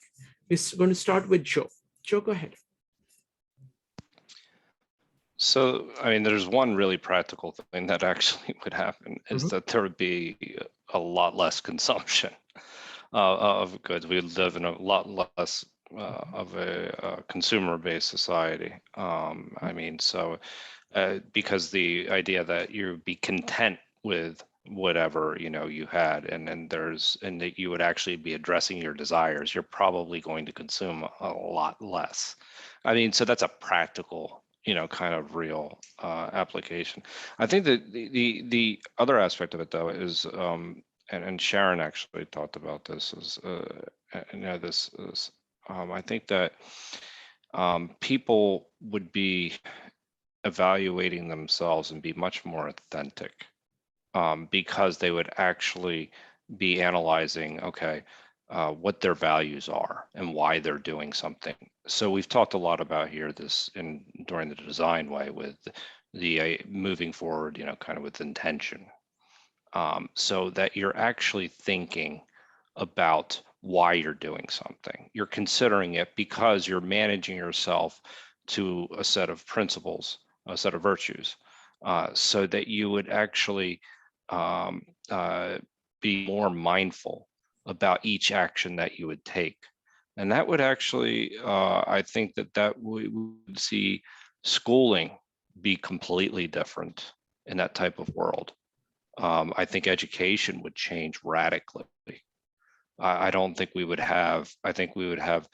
We're going to start with Joe. Joe, go ahead. So, I mean, there's one really practical thing that actually would happen is Mhm. that there would be a lot less consumption of goods. We live in a lot less of a consumer-based society. I mean, so because the idea that you'd be content with whatever you had, and that you would actually be addressing your desires, you're probably going to consume a lot less. I mean, so that's a practical kind of real application. I think that the other aspect of it though is and Sharon actually talked about this is this is I think that people would be evaluating themselves and be much more authentic because they would actually be analyzing, okay, what their values are and why they're doing something. So we've talked a lot about here during the design way with the moving forward, kind of with intention, so that you're actually thinking about why you're doing something. You're considering it because you're managing yourself to a set of principles, a set of virtues, so that you would actually be more mindful about each action that you would take. And that would actually, I think that we would see schooling be completely different in that type of world. I think education would change radically. I don't think we would have, I think we would have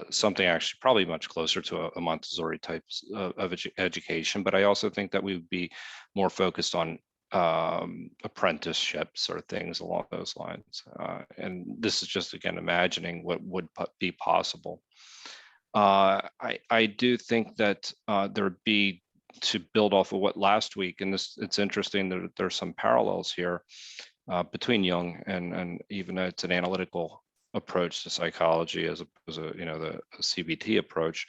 something actually probably much closer to a Montessori type of education, but I also think that we would be more focused on apprenticeships or things along those lines. And this is just, again, imagining what would be possible. I do think that there would be, to build off of what last week, and it's interesting that there's some parallels here between Jung and even though it's an analytical approach to psychology as opposed to the CBT approach.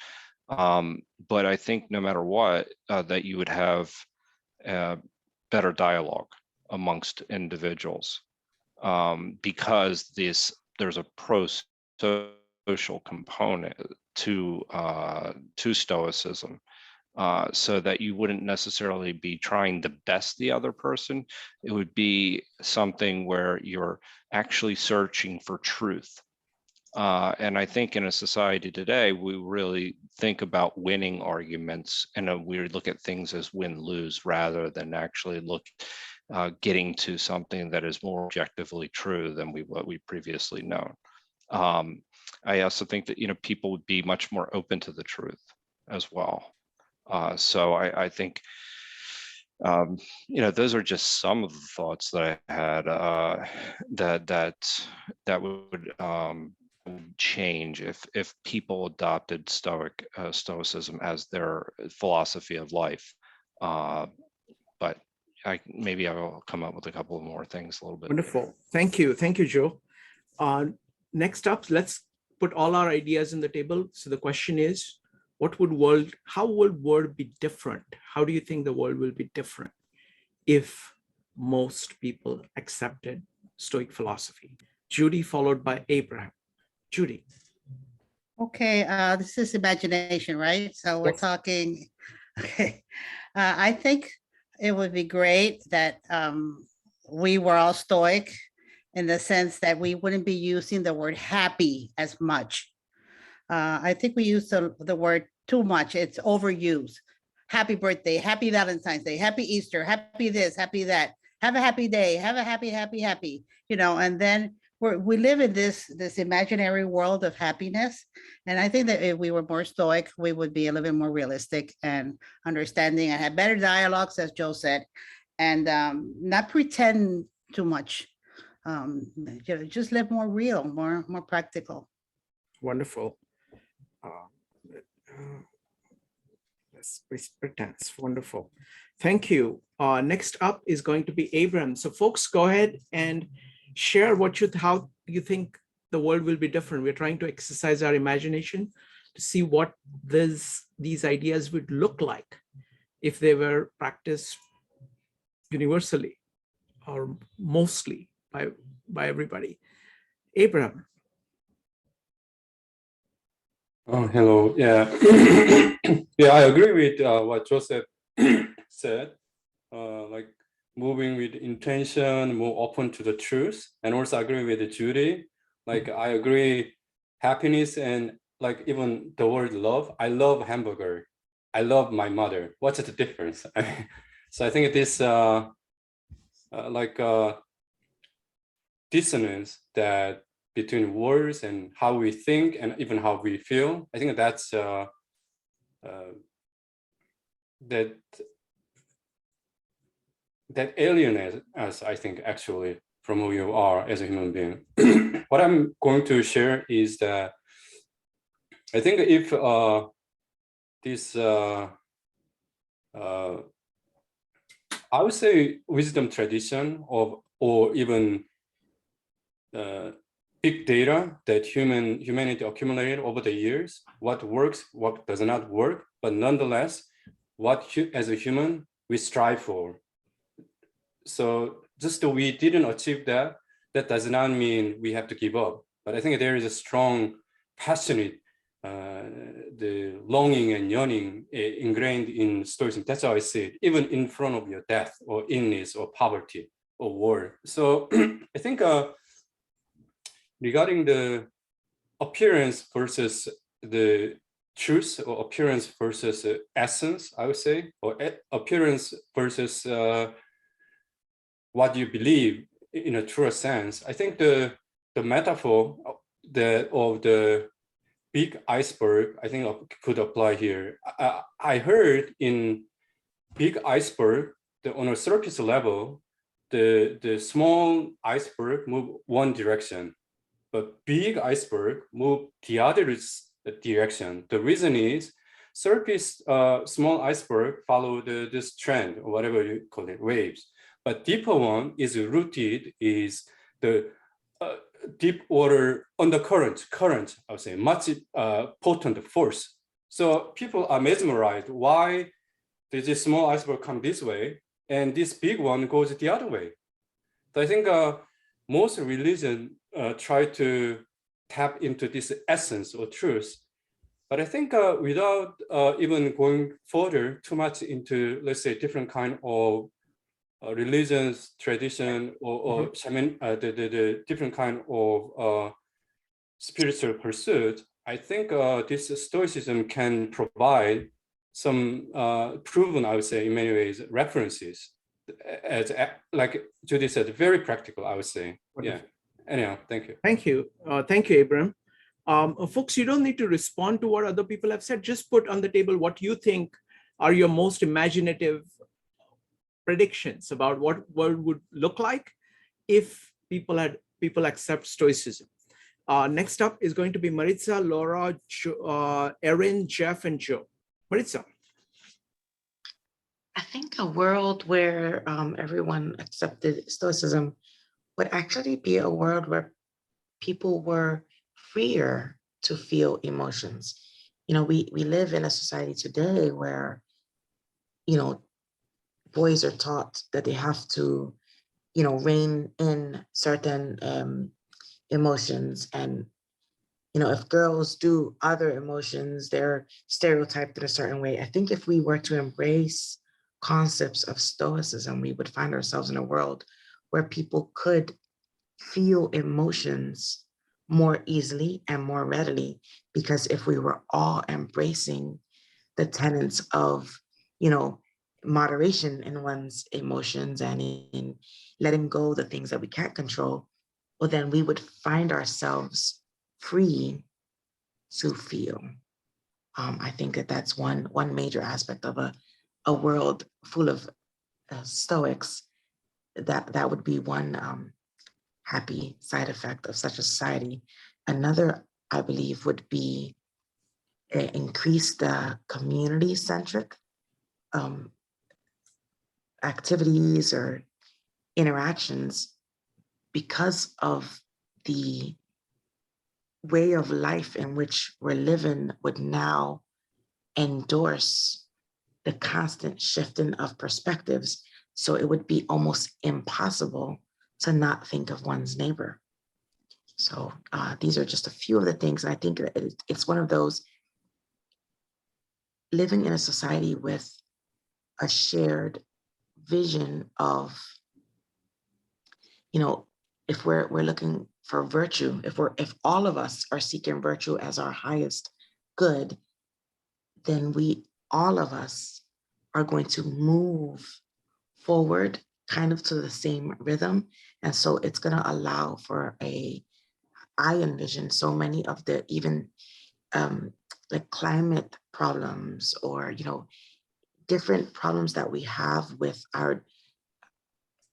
But I think no matter what, that you would have better dialogue amongst individuals because there's a pro-social component to Stoicism. So that you wouldn't necessarily be trying to best the other person. It would be something where you're actually searching for truth. And I think in a society today, we really think about winning arguments and we look at things as win-lose rather than actually getting to something that is more objectively true than what we previously known. I also think that people would be much more open to the truth as well. So I think, those are just some of the thoughts that I had that would change if people adopted Stoicism as their philosophy of life. But maybe I will come up with a couple of more things a little bit. Wonderful. Thank you, Joe. Next up, let's put all our ideas on the table. So the question is, how would world be different? How do you think the world will be different if most people accepted Stoic philosophy? Judy, followed by Abraham. Judy. Okay, this is imagination, right? So we're talking, okay. I think it would be great that we were all Stoic in the sense that we wouldn't be using the word happy as much. I think we use the word too much. It's overused. Happy birthday, happy Valentine's Day, happy Easter, happy this, happy that. Have a happy day, have a happy, and then we live in this imaginary world of happiness. And I think that if we were more Stoic, we would be a little bit more realistic and understanding and have better dialogues, as Joe said, and not pretend too much. Just live more real, more practical. Wonderful. Pretense. Wonderful. Thank you. Next up is going to be Abraham. So folks, go ahead and share how you think the world will be different. We're trying to exercise our imagination to see what these ideas would look like if they were practiced universally or mostly by everybody. Abraham. Oh, hello. Yeah. Yeah, I agree with what Joseph said. Like moving with intention, more open to the truth, and also agree with Judy. Like I agree, happiness and like even the word love. I love hamburger. I love my mother. What's the difference? So I think this dissonance that between words and how we think and even how we feel. I think that's that alienates us, I think, actually, from who you are as a human being. What I'm going to share is that I think if this, I would say, wisdom tradition of, or even big data that humanity accumulated over the years, what works, what does not work, but nonetheless, what as a human we strive for. So just though we didn't achieve that, that does not mean we have to give up. But I think there is a strong, passionate, the longing and yearning ingrained in Stoicism. That's how I see it, even in front of your death or illness or poverty or war. So I think regarding the appearance versus the truth, or appearance versus essence, I would say, or appearance versus what you believe in a truer sense. I think the metaphor of the big iceberg, I think could apply here. I heard in big iceberg, on a surface level, the small iceberg move one direction, but big iceberg move the other direction. The reason is surface small iceberg follow this trend, or whatever you call it, waves. But deeper one is rooted, is the deep water undercurrent, I would say, much potent force. So people are mesmerized. Why does this small iceberg come this way and this big one goes the other way? So I think most religion try to tap into this essence or truth. But I think without even going further too much into, let's say, different kind of religions, tradition, or shaman, the different kind of spiritual pursuit, I think this Stoicism can provide some proven, I would say, in many ways, references. As like Judy said, very practical, I would say. Yeah. Anyhow, thank you. Thank you. Thank you, Abram. Folks, you don't need to respond to what other people have said. Just put on the table what you think are your most imaginative predictions about what world would look like if people accept Stoicism. Next up is going to be Maritza, Laura, Erin, Jeff, and Joe. Maritza. I think a world where everyone accepted Stoicism would actually be a world where people were freer to feel emotions. You know, we live in a society today where, you know, boys are taught that they have to, you know, rein in certain emotions. And, you know, if girls do other emotions, they're stereotyped in a certain way. I think if we were to embrace concepts of Stoicism, we would find ourselves in a world where people could feel emotions more easily and more readily, because if we were all embracing the tenets of, you know, moderation in one's emotions and in letting go of the things that we can't control, well, then we would find ourselves free to feel. I think that that's one major aspect of a world full of Stoics. That would be one happy side effect of such a society. Another, I believe, would be increase the community-centric activities or interactions, because of the way of life in which we're living would now endorse the constant shifting of perspectives. So it would be almost impossible to not think of one's neighbor. So these are just a few of the things. And I think it's one of those living in a society with a shared vision of, if we're looking for virtue, if all of us are seeking virtue as our highest good, then all of us are going to move forward kind of to the same rhythm. And so it's going to allow for I envision so many of the even like climate problems or, different problems that we have with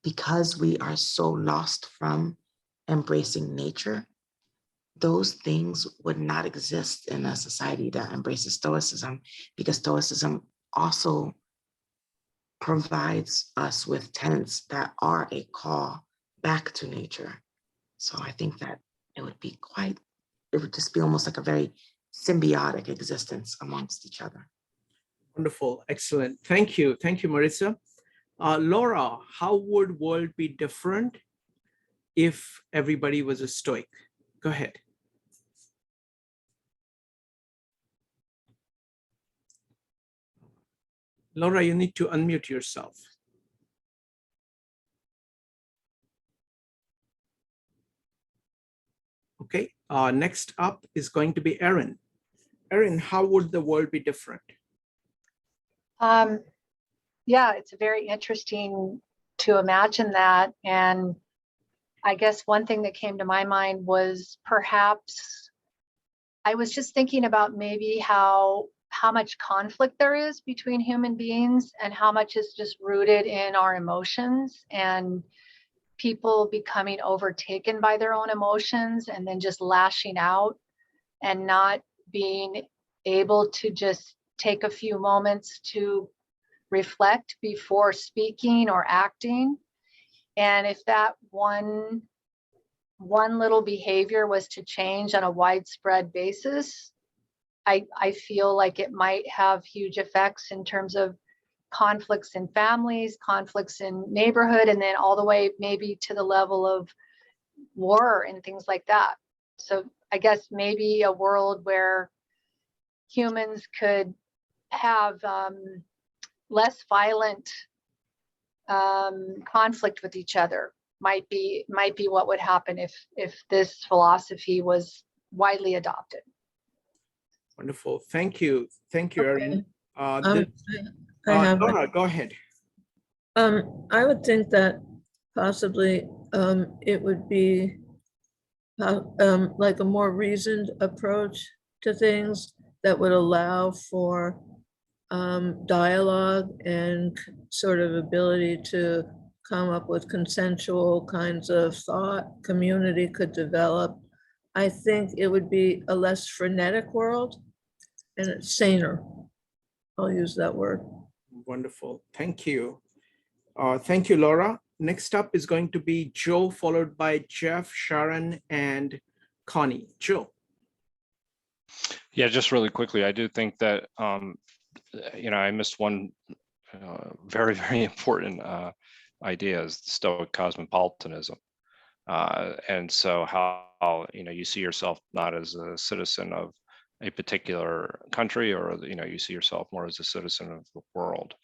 because we are so lost from embracing nature, those things would not exist in a society that embraces Stoicism, because Stoicism also provides us with tenets that are a call back to nature. So I think that it would just be almost like a very symbiotic existence amongst each other. Wonderful, excellent. Thank you, Marissa. Laura, how would world be different if everybody was a Stoic? Go ahead. Laura, you need to unmute yourself. Okay, next up is going to be Erin. Erin, how would the world be different? Yeah, it's very interesting to imagine that. And I guess one thing that came to my mind was perhaps I was just thinking about maybe how much conflict there is between human beings and how much is just rooted in our emotions and people becoming overtaken by their own emotions and then just lashing out and not being able to just take a few moments to reflect before speaking or acting. And if that one little behavior was to change on a widespread basis, I feel like it might have huge effects in terms of conflicts in families, conflicts in neighborhood, and then all the way maybe to the level of war and things like that. So I guess maybe a world where humans could have less violent conflict with each other might be what would happen if this philosophy was widely adopted. Wonderful. Thank you, Erin. have Laura, go ahead. I would think that possibly it would be like a more reasoned approach to things that would allow for dialogue and sort of ability to come up with consensual kinds of thought. Community could develop. I think it would be a less frenetic world and it's saner. I'll use that word. Wonderful. Thank you. Thank you, Laura. Next up is going to be Joe, followed by Jeff, Sharon, and Connie. Joe. Yeah, just really quickly, I do think that, I missed one very, very important idea is Stoic Cosmopolitanism. And so how, you see yourself not as a citizen of a particular country, or, you see yourself more as a citizen of the world.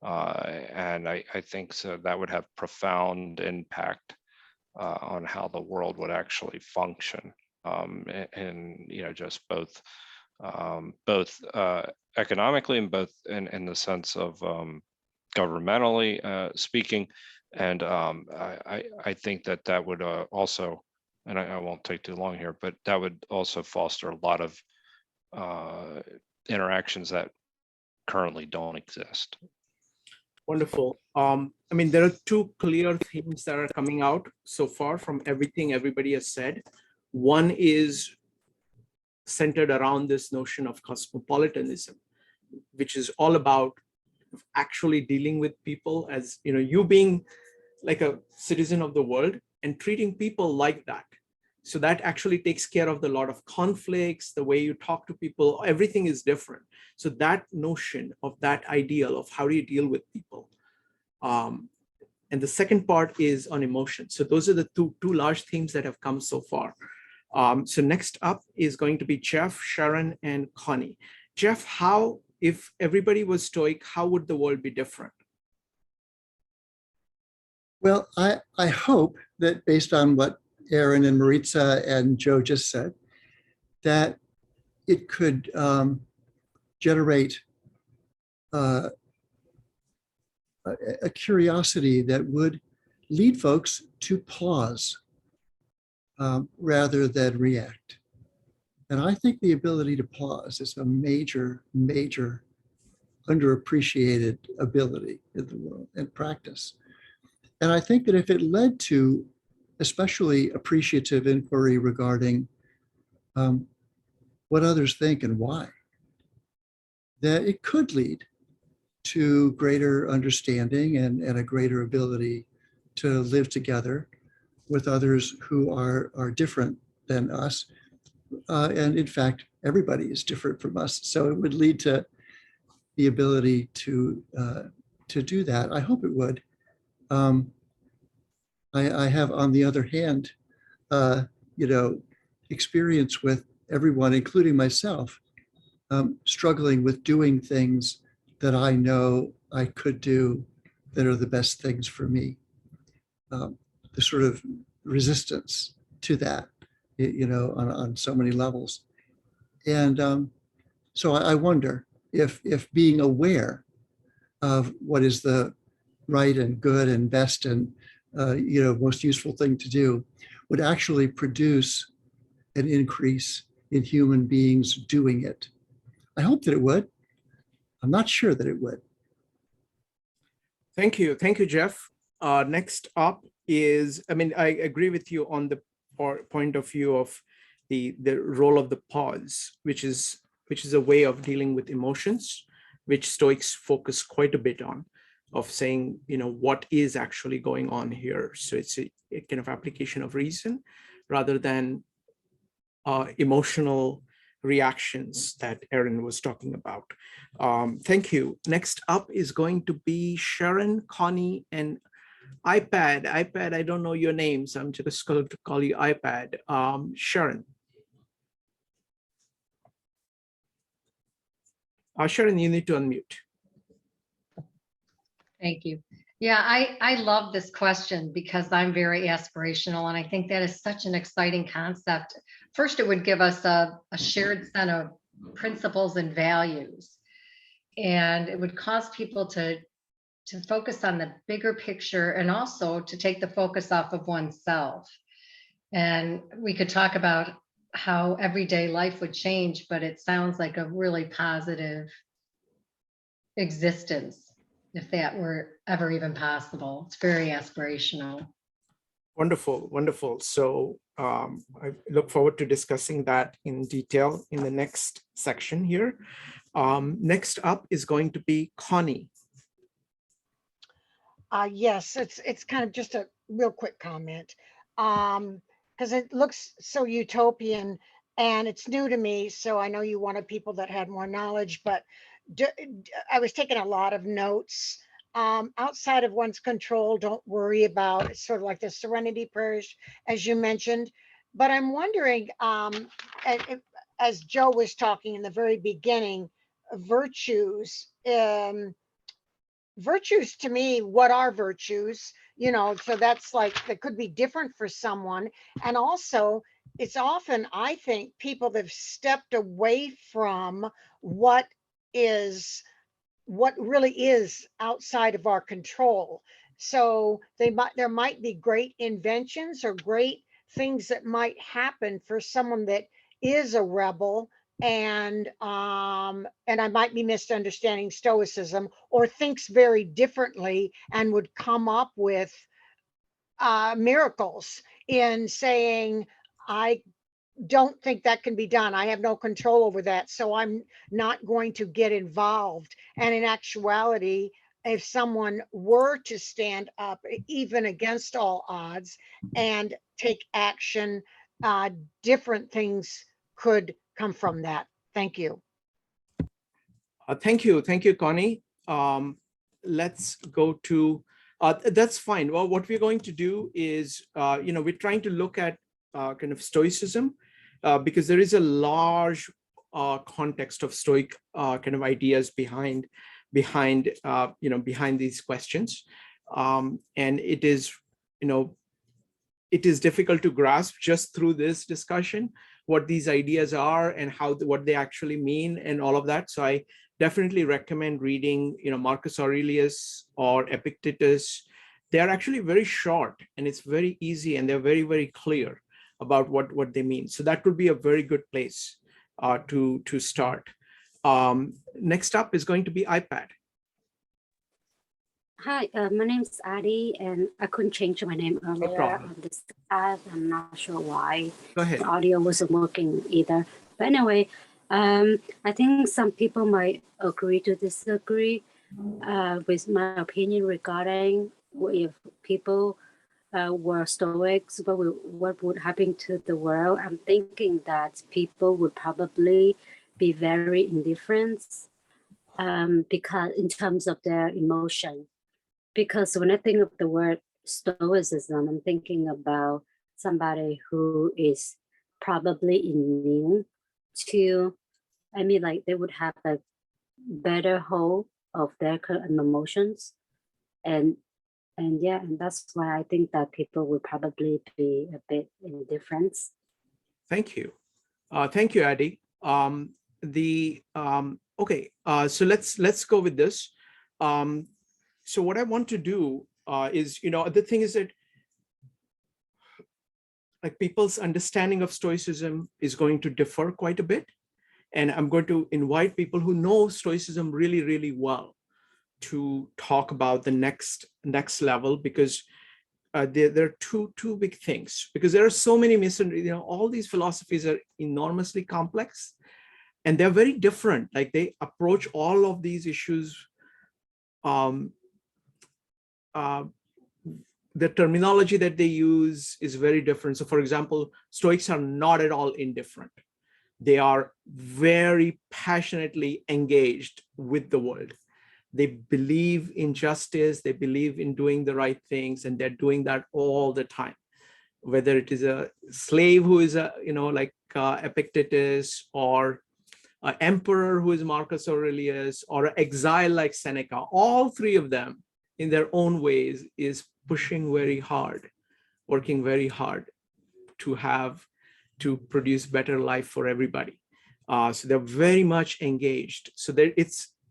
And I think so that would have profound impact on how the world would actually function, and just both economically and both in the sense of governmentally speaking. And I think that would also, and I won't take too long here, but that would also foster a lot of interactions that currently don't exist. Wonderful. There are two clear themes that are coming out so far from everything everybody has said. One is centered around this notion of cosmopolitanism, which is all about actually dealing with people as, you being like a citizen of the world and treating people like that. So that actually takes care of the lot of conflicts, the way you talk to people, everything is different. So that notion of that ideal of how do you deal with people. And the second part is on emotion. So those are the two large themes that have come so far. So next up is going to be Jeff, Sharon, and Connie. Jeff, how if everybody was Stoic, how would the world be different? Well, I hope that based on what Aaron and Maritza and Joe just said, that it could generate a curiosity that would lead folks to pause rather than react. And I think the ability to pause is a major, major underappreciated ability in the world and practice. And I think that if it led to especially appreciative inquiry regarding what others think and why, that it could lead to greater understanding and a greater ability to live together with others who are different than us. And in fact, everybody is different from us. So it would lead to the ability to do that. I hope it would. I have, on the other hand, experience with everyone, including myself, struggling with doing things that I know I could do that are the best things for me. The sort of resistance to that, on so many levels. And so I wonder if being aware of what is the right and good and best and most useful thing to do would actually produce an increase in human beings doing it. I hope that it would. I'm not sure that it would. Thank you, Jeff. Next up is, I agree with you on the point of view of the role of the pause, which is a way of dealing with emotions, which Stoics focus quite a bit on, of saying, what is actually going on here. So it's a kind of application of reason rather than emotional reactions that Aaron was talking about. Thank you. Next up is going to be Sharon, Connie, and iPad. I don't know your name, so I'm just going to call you iPad. Sharon. Sharon, you need to unmute. Thank you. Yeah, I love this question because I'm very aspirational, and I think that is such an exciting concept. First, it would give us a shared set of principles and values, and it would cause people to focus on the bigger picture and also to take the focus off of oneself. And we could talk about how everyday life would change, but it sounds like a really positive existence, if that were ever even possible. It's very aspirational. Wonderful, wonderful. So I look forward to discussing that in detail in the next section here. Next up is going to be Connie. Yes, it's kind of just a real quick comment, because it looks so utopian and it's new to me. So I know you wanted people that had more knowledge, but I was taking a lot of notes. Outside of one's control, don't worry about. It's sort of like the serenity prayers, as you mentioned. But I'm wondering, as Joe was talking in the very beginning, virtues. Virtues to me, what are virtues? So that's like, that could be different for someone. And also, it's often, I think, people that have stepped away from what really is outside of our control. So there might be great inventions or great things that might happen for someone that is a rebel, and I might be misunderstanding Stoicism, or thinks very differently and would come up with miracles in saying, I don't think that can be done. I have no control over that, so I'm not going to get involved. And in actuality, if someone were to stand up, even against all odds, and take action, different things could come from that. Thank you. Thank you, Connie. Let's go to, that's fine. Well, what we're going to do is, we're trying to look at kind of Stoicism, because there is a large context of Stoic kind of ideas behind these questions. And it is, it is difficult to grasp just through this discussion what these ideas are and what they actually mean and all of that. So I definitely recommend reading, Marcus Aurelius or Epictetus. They are actually very short and it's very easy and they're very, very clear about what they mean. So that would be a very good place to start. Next up is going to be iPad. Hi, my name is Adi, and I couldn't change my name earlier on this app. I'm not sure why. Go ahead. The audio wasn't working either. But anyway, I think some people might agree to disagree with my opinion regarding if people were Stoics, what would happen to the world. I'm thinking that people would probably be very indifferent because in terms of their emotion. Because when I think of the word Stoicism, I'm thinking about somebody who is probably immune to, like they would have a better hold of their emotions. And that's why I think that people would probably be a bit indifferent. Thank you. Thank you, Adi. Okay, so let's go with this. So what I want to do is, the thing is that like people's understanding of Stoicism is going to differ quite a bit. And I'm going to invite people who know Stoicism really, really well to talk about the next level, because there are two big things, because there are so many all these philosophies are enormously complex and they're very different. Like they approach all of these issues. The terminology that they use is very different. So for example, Stoics are not at all indifferent. They are very passionately engaged with the world. They believe in justice, they believe in doing the right things, and they're doing that all the time. Whether it is a slave who is Epictetus, or an emperor who is Marcus Aurelius, or an exile like Seneca, all three of them in their own ways is pushing very hard, working very hard to produce better life for everybody. So they're very much engaged. So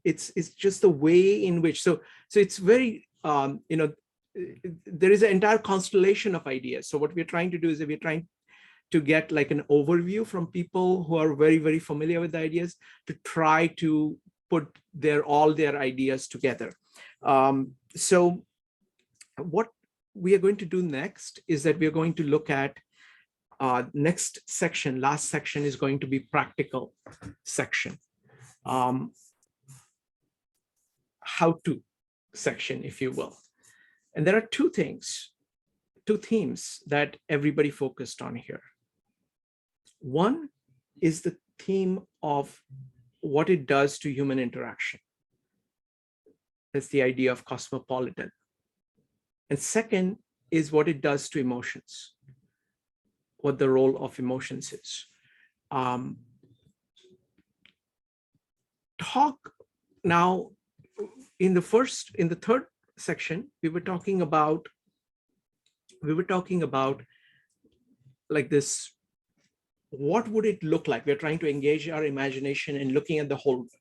it's just the way in which, so it's very, there is an entire constellation of ideas. So what we're trying to do is we're trying to get like an overview from people who are very, very familiar with the ideas to try to put all their ideas together. So what we are going to do next is that we are going to look at next section. Last section is going to be practical section. How to section, if you will. And there are two themes that everybody focused on here. One is the theme of what it does to human interaction. That's the idea of cosmopolitan. And second is what it does to emotions, what the role of emotions is. Talk now, in the third section, we were talking about like this, what would it look like? We're trying to engage our imagination and looking at the whole world.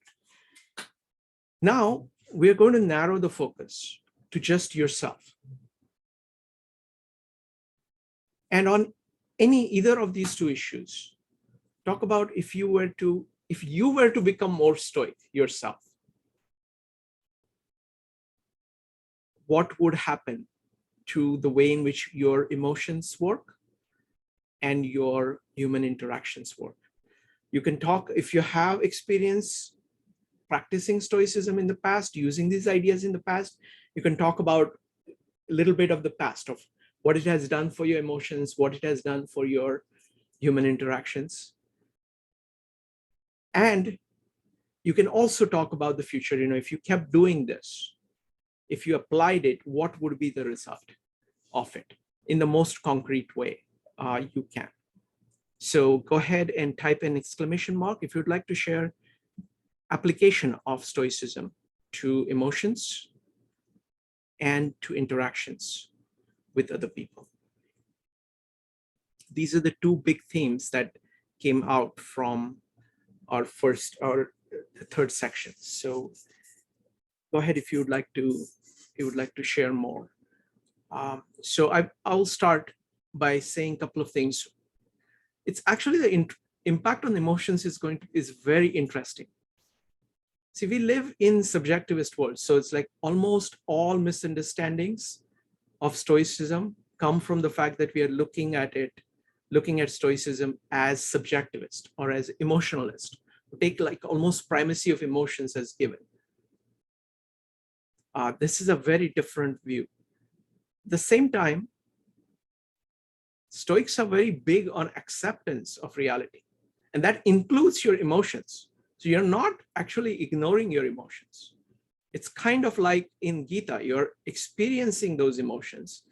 Now, we're going to narrow the focus to just yourself. And on either of these two issues, talk about if you were to become more Stoic yourself, what would happen to the way in which your emotions work and your human interactions work. You can talk, if you have experience practicing Stoicism in the past, using these ideas in the past, you can talk about a little bit of the past, of what it has done for your emotions, what it has done for your human interactions. And you can also talk about the future. If you kept doing this, if you applied it, what would be the result of it in the most concrete way you can. So go ahead and type an exclamation mark if you'd like to share application of Stoicism to emotions and to interactions with other people. These are the two big themes that came out from our third section. So go ahead if you would like to share more. So I'll start by saying a couple of things. It's actually the impact on emotions is very interesting. See, we live in subjectivist world, so it's like almost all misunderstandings of Stoicism come from the fact that we are looking at Stoicism as subjectivist or as emotionalist. We take like almost primacy of emotions as given. This is a very different view. At the same time, Stoics are very big on acceptance of reality, and that includes your emotions. So you're not actually ignoring your emotions. It's kind of like in Gita, you're experiencing those emotions,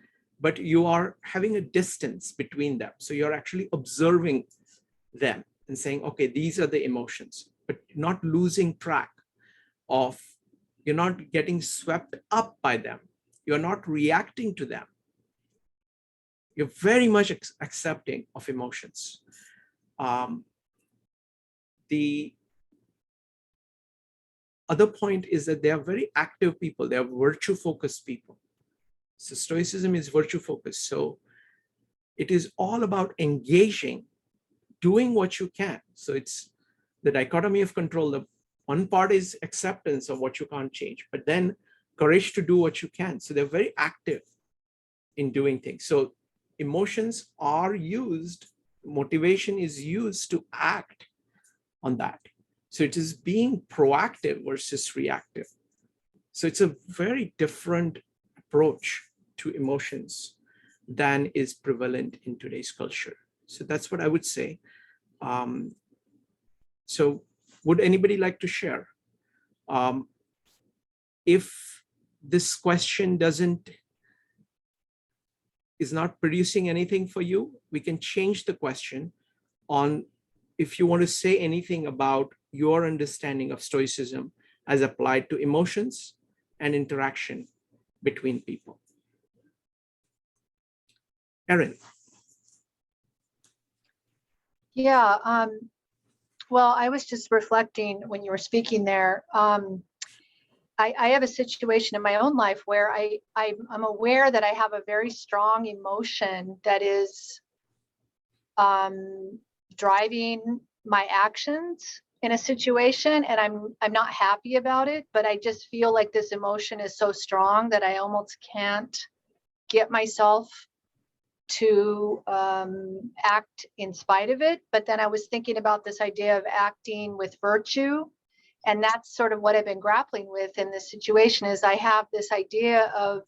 but you are having a distance between them. So you're actually observing them and saying, okay, these are the emotions, but not losing track of, you're not getting swept up by them. You're not reacting to them. You're very much accepting of emotions. The other point is that they are very active people. They are virtue-focused people. So Stoicism is virtue-focused. So it is all about engaging, doing what you can. So it's the dichotomy of control. The one part is acceptance of what you can't change, but then courage to do what you can. So they're very active in doing things. So emotions are used, motivation is used to act on that. So it is being proactive versus reactive. So it's a very different approach to emotions than is prevalent in today's culture. So that's what I would say. So would anybody like to share? If this question is not producing anything for you, we can change the question on if you want to say anything about your understanding of Stoicism as applied to emotions and interaction between people. Erin. Yeah, well, I was just reflecting when you were speaking there. I have a situation in my own life where I'm aware that I have a very strong emotion that is driving my actions in a situation, and I'm not happy about it, but I just feel like this emotion is so strong that I almost can't get myself to act in spite of it. But then I was thinking about this idea of acting with virtue, and that's sort of what I've been grappling with in this situation. Is I have this idea of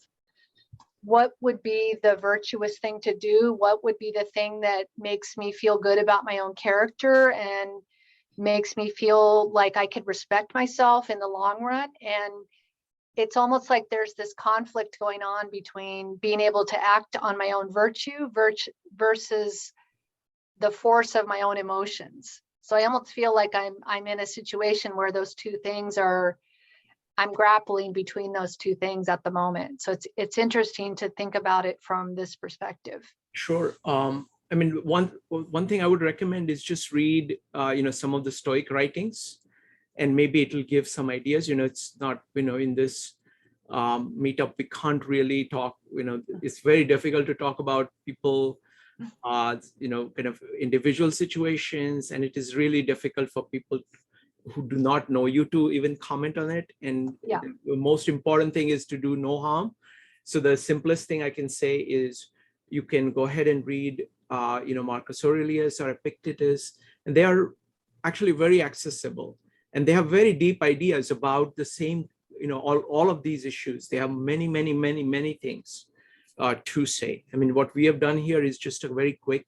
what would be the virtuous thing to do, what would be the thing that makes me feel good about my own character and makes me feel like I could respect myself in the long run. And it's almost like there's this conflict going on between being able to act on my own virtue versus the force of my own emotions. So I almost feel like I'm in a situation where those two things I'm grappling between those two things at the moment. So it's interesting to think about it from this perspective. Sure. I mean, one thing I would recommend is just read, some of the Stoic writings, and maybe it'll give some ideas. It's not, in this meetup, we can't really talk, it's very difficult to talk about people, kind of individual situations, and it is really difficult for people who do not know you to even comment on it. And yeah, the most important thing is to do no harm. So the simplest thing I can say is you can go ahead and read, Marcus Aurelius or Epictetus, and they are actually very accessible, and they have very deep ideas about the same, all of these issues. They have many things to say. I mean, what we have done here is just a very quick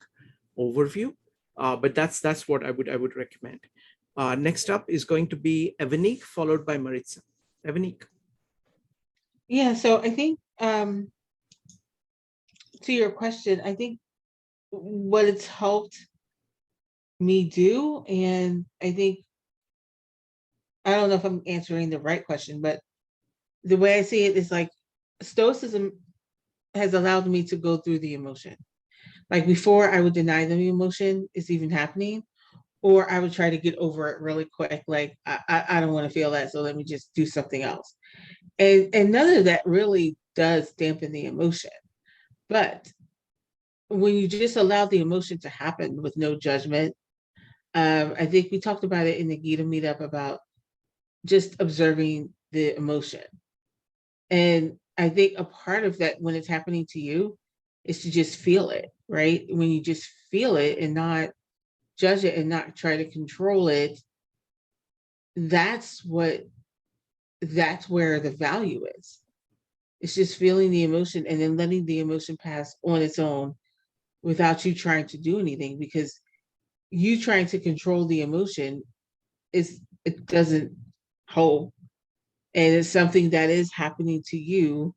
overview, but that's what I would recommend. Next up is going to be Evanique, followed by Maritza. Evanique. Yeah, so I think to your question, I think what it's helped me do. And I think, I don't know if I'm answering the right question, but the way I see it is like Stoicism has allowed me to go through the emotion. Like before, I would deny the emotion is even happening, or I would try to get over it really quick. Like I don't want to feel that, so let me just do something else. And none of that really does dampen the emotion. But when you just allow the emotion to happen with no judgment, I think we talked about it in the Gita meetup about just observing the emotion. And I think a part of that when it's happening to you is to just feel it, right? When you just feel it and not judge it and not try to control it, that's where the value is. It's just feeling the emotion and then letting the emotion pass on its own without you trying to do anything, because you trying to control the emotion it doesn't hold. And it's something that is happening to you.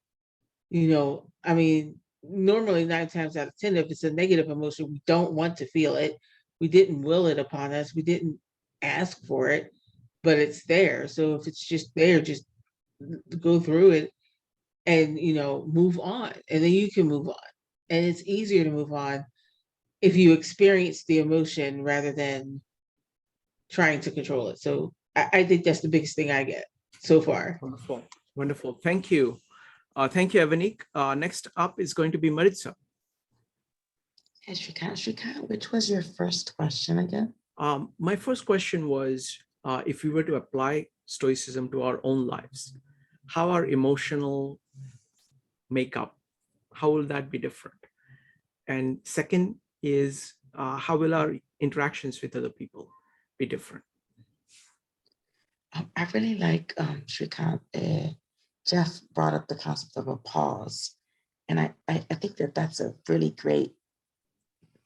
I mean, normally 9 times out of 10, if it's a negative emotion, we don't want to feel it. We didn't will it upon us. We didn't ask for it, but it's there. So if it's just there, just go through it and, move on. And then you can move on. And it's easier to move on if you experience the emotion rather than trying to control it. So I think that's the biggest thing I get so far. Wonderful. Wonderful. Thank you. Thank you, Avanik. Next up is going to be Maritza. Hey, Shrikant, which was your first question again? My first question was, if we were to apply Stoicism to our own lives, how our emotional makeup, how will that be different? And second is, how will our interactions with other people be different? I really like Shrikant. Jeff brought up the concept of a pause. And I think that that's a really great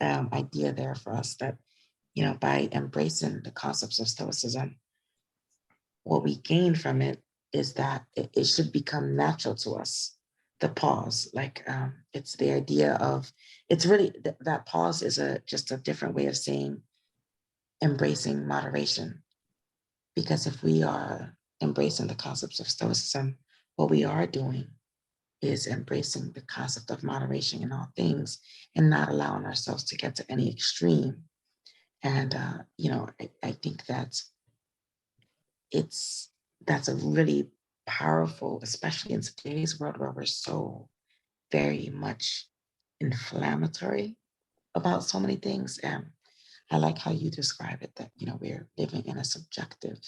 idea there for us, that, by embracing the concepts of Stoicism, what we gain from it is that it should become natural to us, the pause. Like it's the idea of, it's really, that pause is just a different way of saying embracing moderation. Because if we are embracing the concepts of Stoicism, what we are doing is embracing the concept of moderation in all things and not allowing ourselves to get to any extreme. And, I think that's a really powerful, especially in today's world where we're so very much inflammatory about so many things. And I like how you describe it, that, we're living in a subjective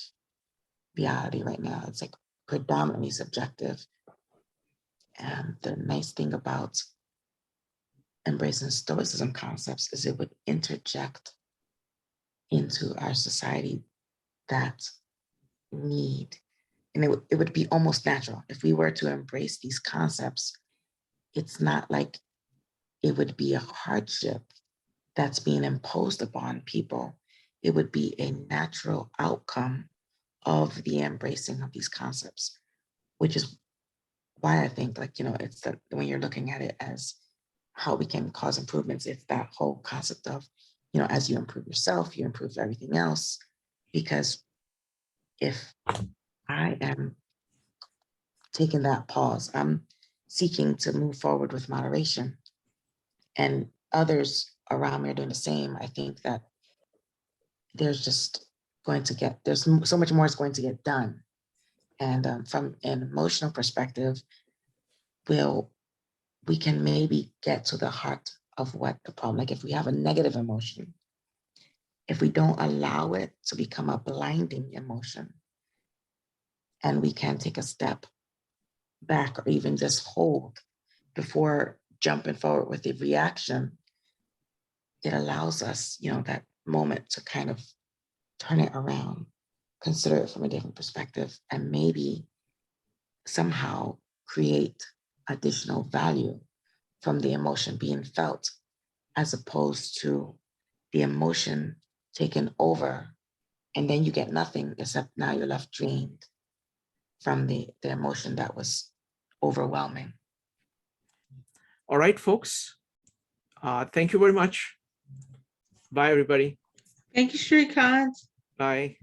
reality right now. It's like predominantly subjective. And the nice thing about embracing Stoicism concepts is it would interject into our society that need, and it would be almost natural. If we were to embrace these concepts, it's not like it would be a hardship that's being imposed upon people. It would be a natural outcome of the embracing of these concepts, which is why I think, it's when you're looking at it as how we can cause improvements, it's that whole concept of, as you improve yourself, you improve everything else. Because if I am taking that pause, I'm seeking to move forward with moderation, and others around me are doing the same, I think that there's so much more is going to get done. And from an emotional perspective, we can maybe get to the heart of what the problem, like if we have a negative emotion, if we don't allow it to become a blinding emotion, and we can take a step back or even just hold before jumping forward with the reaction, it allows us, that moment to kind of turn it around, consider it from a different perspective, and maybe somehow create additional value from the emotion being felt, as opposed to the emotion taken over, and then you get nothing except now you're left drained from the emotion that was overwhelming. All right, folks. Thank you very much. Bye, everybody. Thank you, Shrikant. Bye.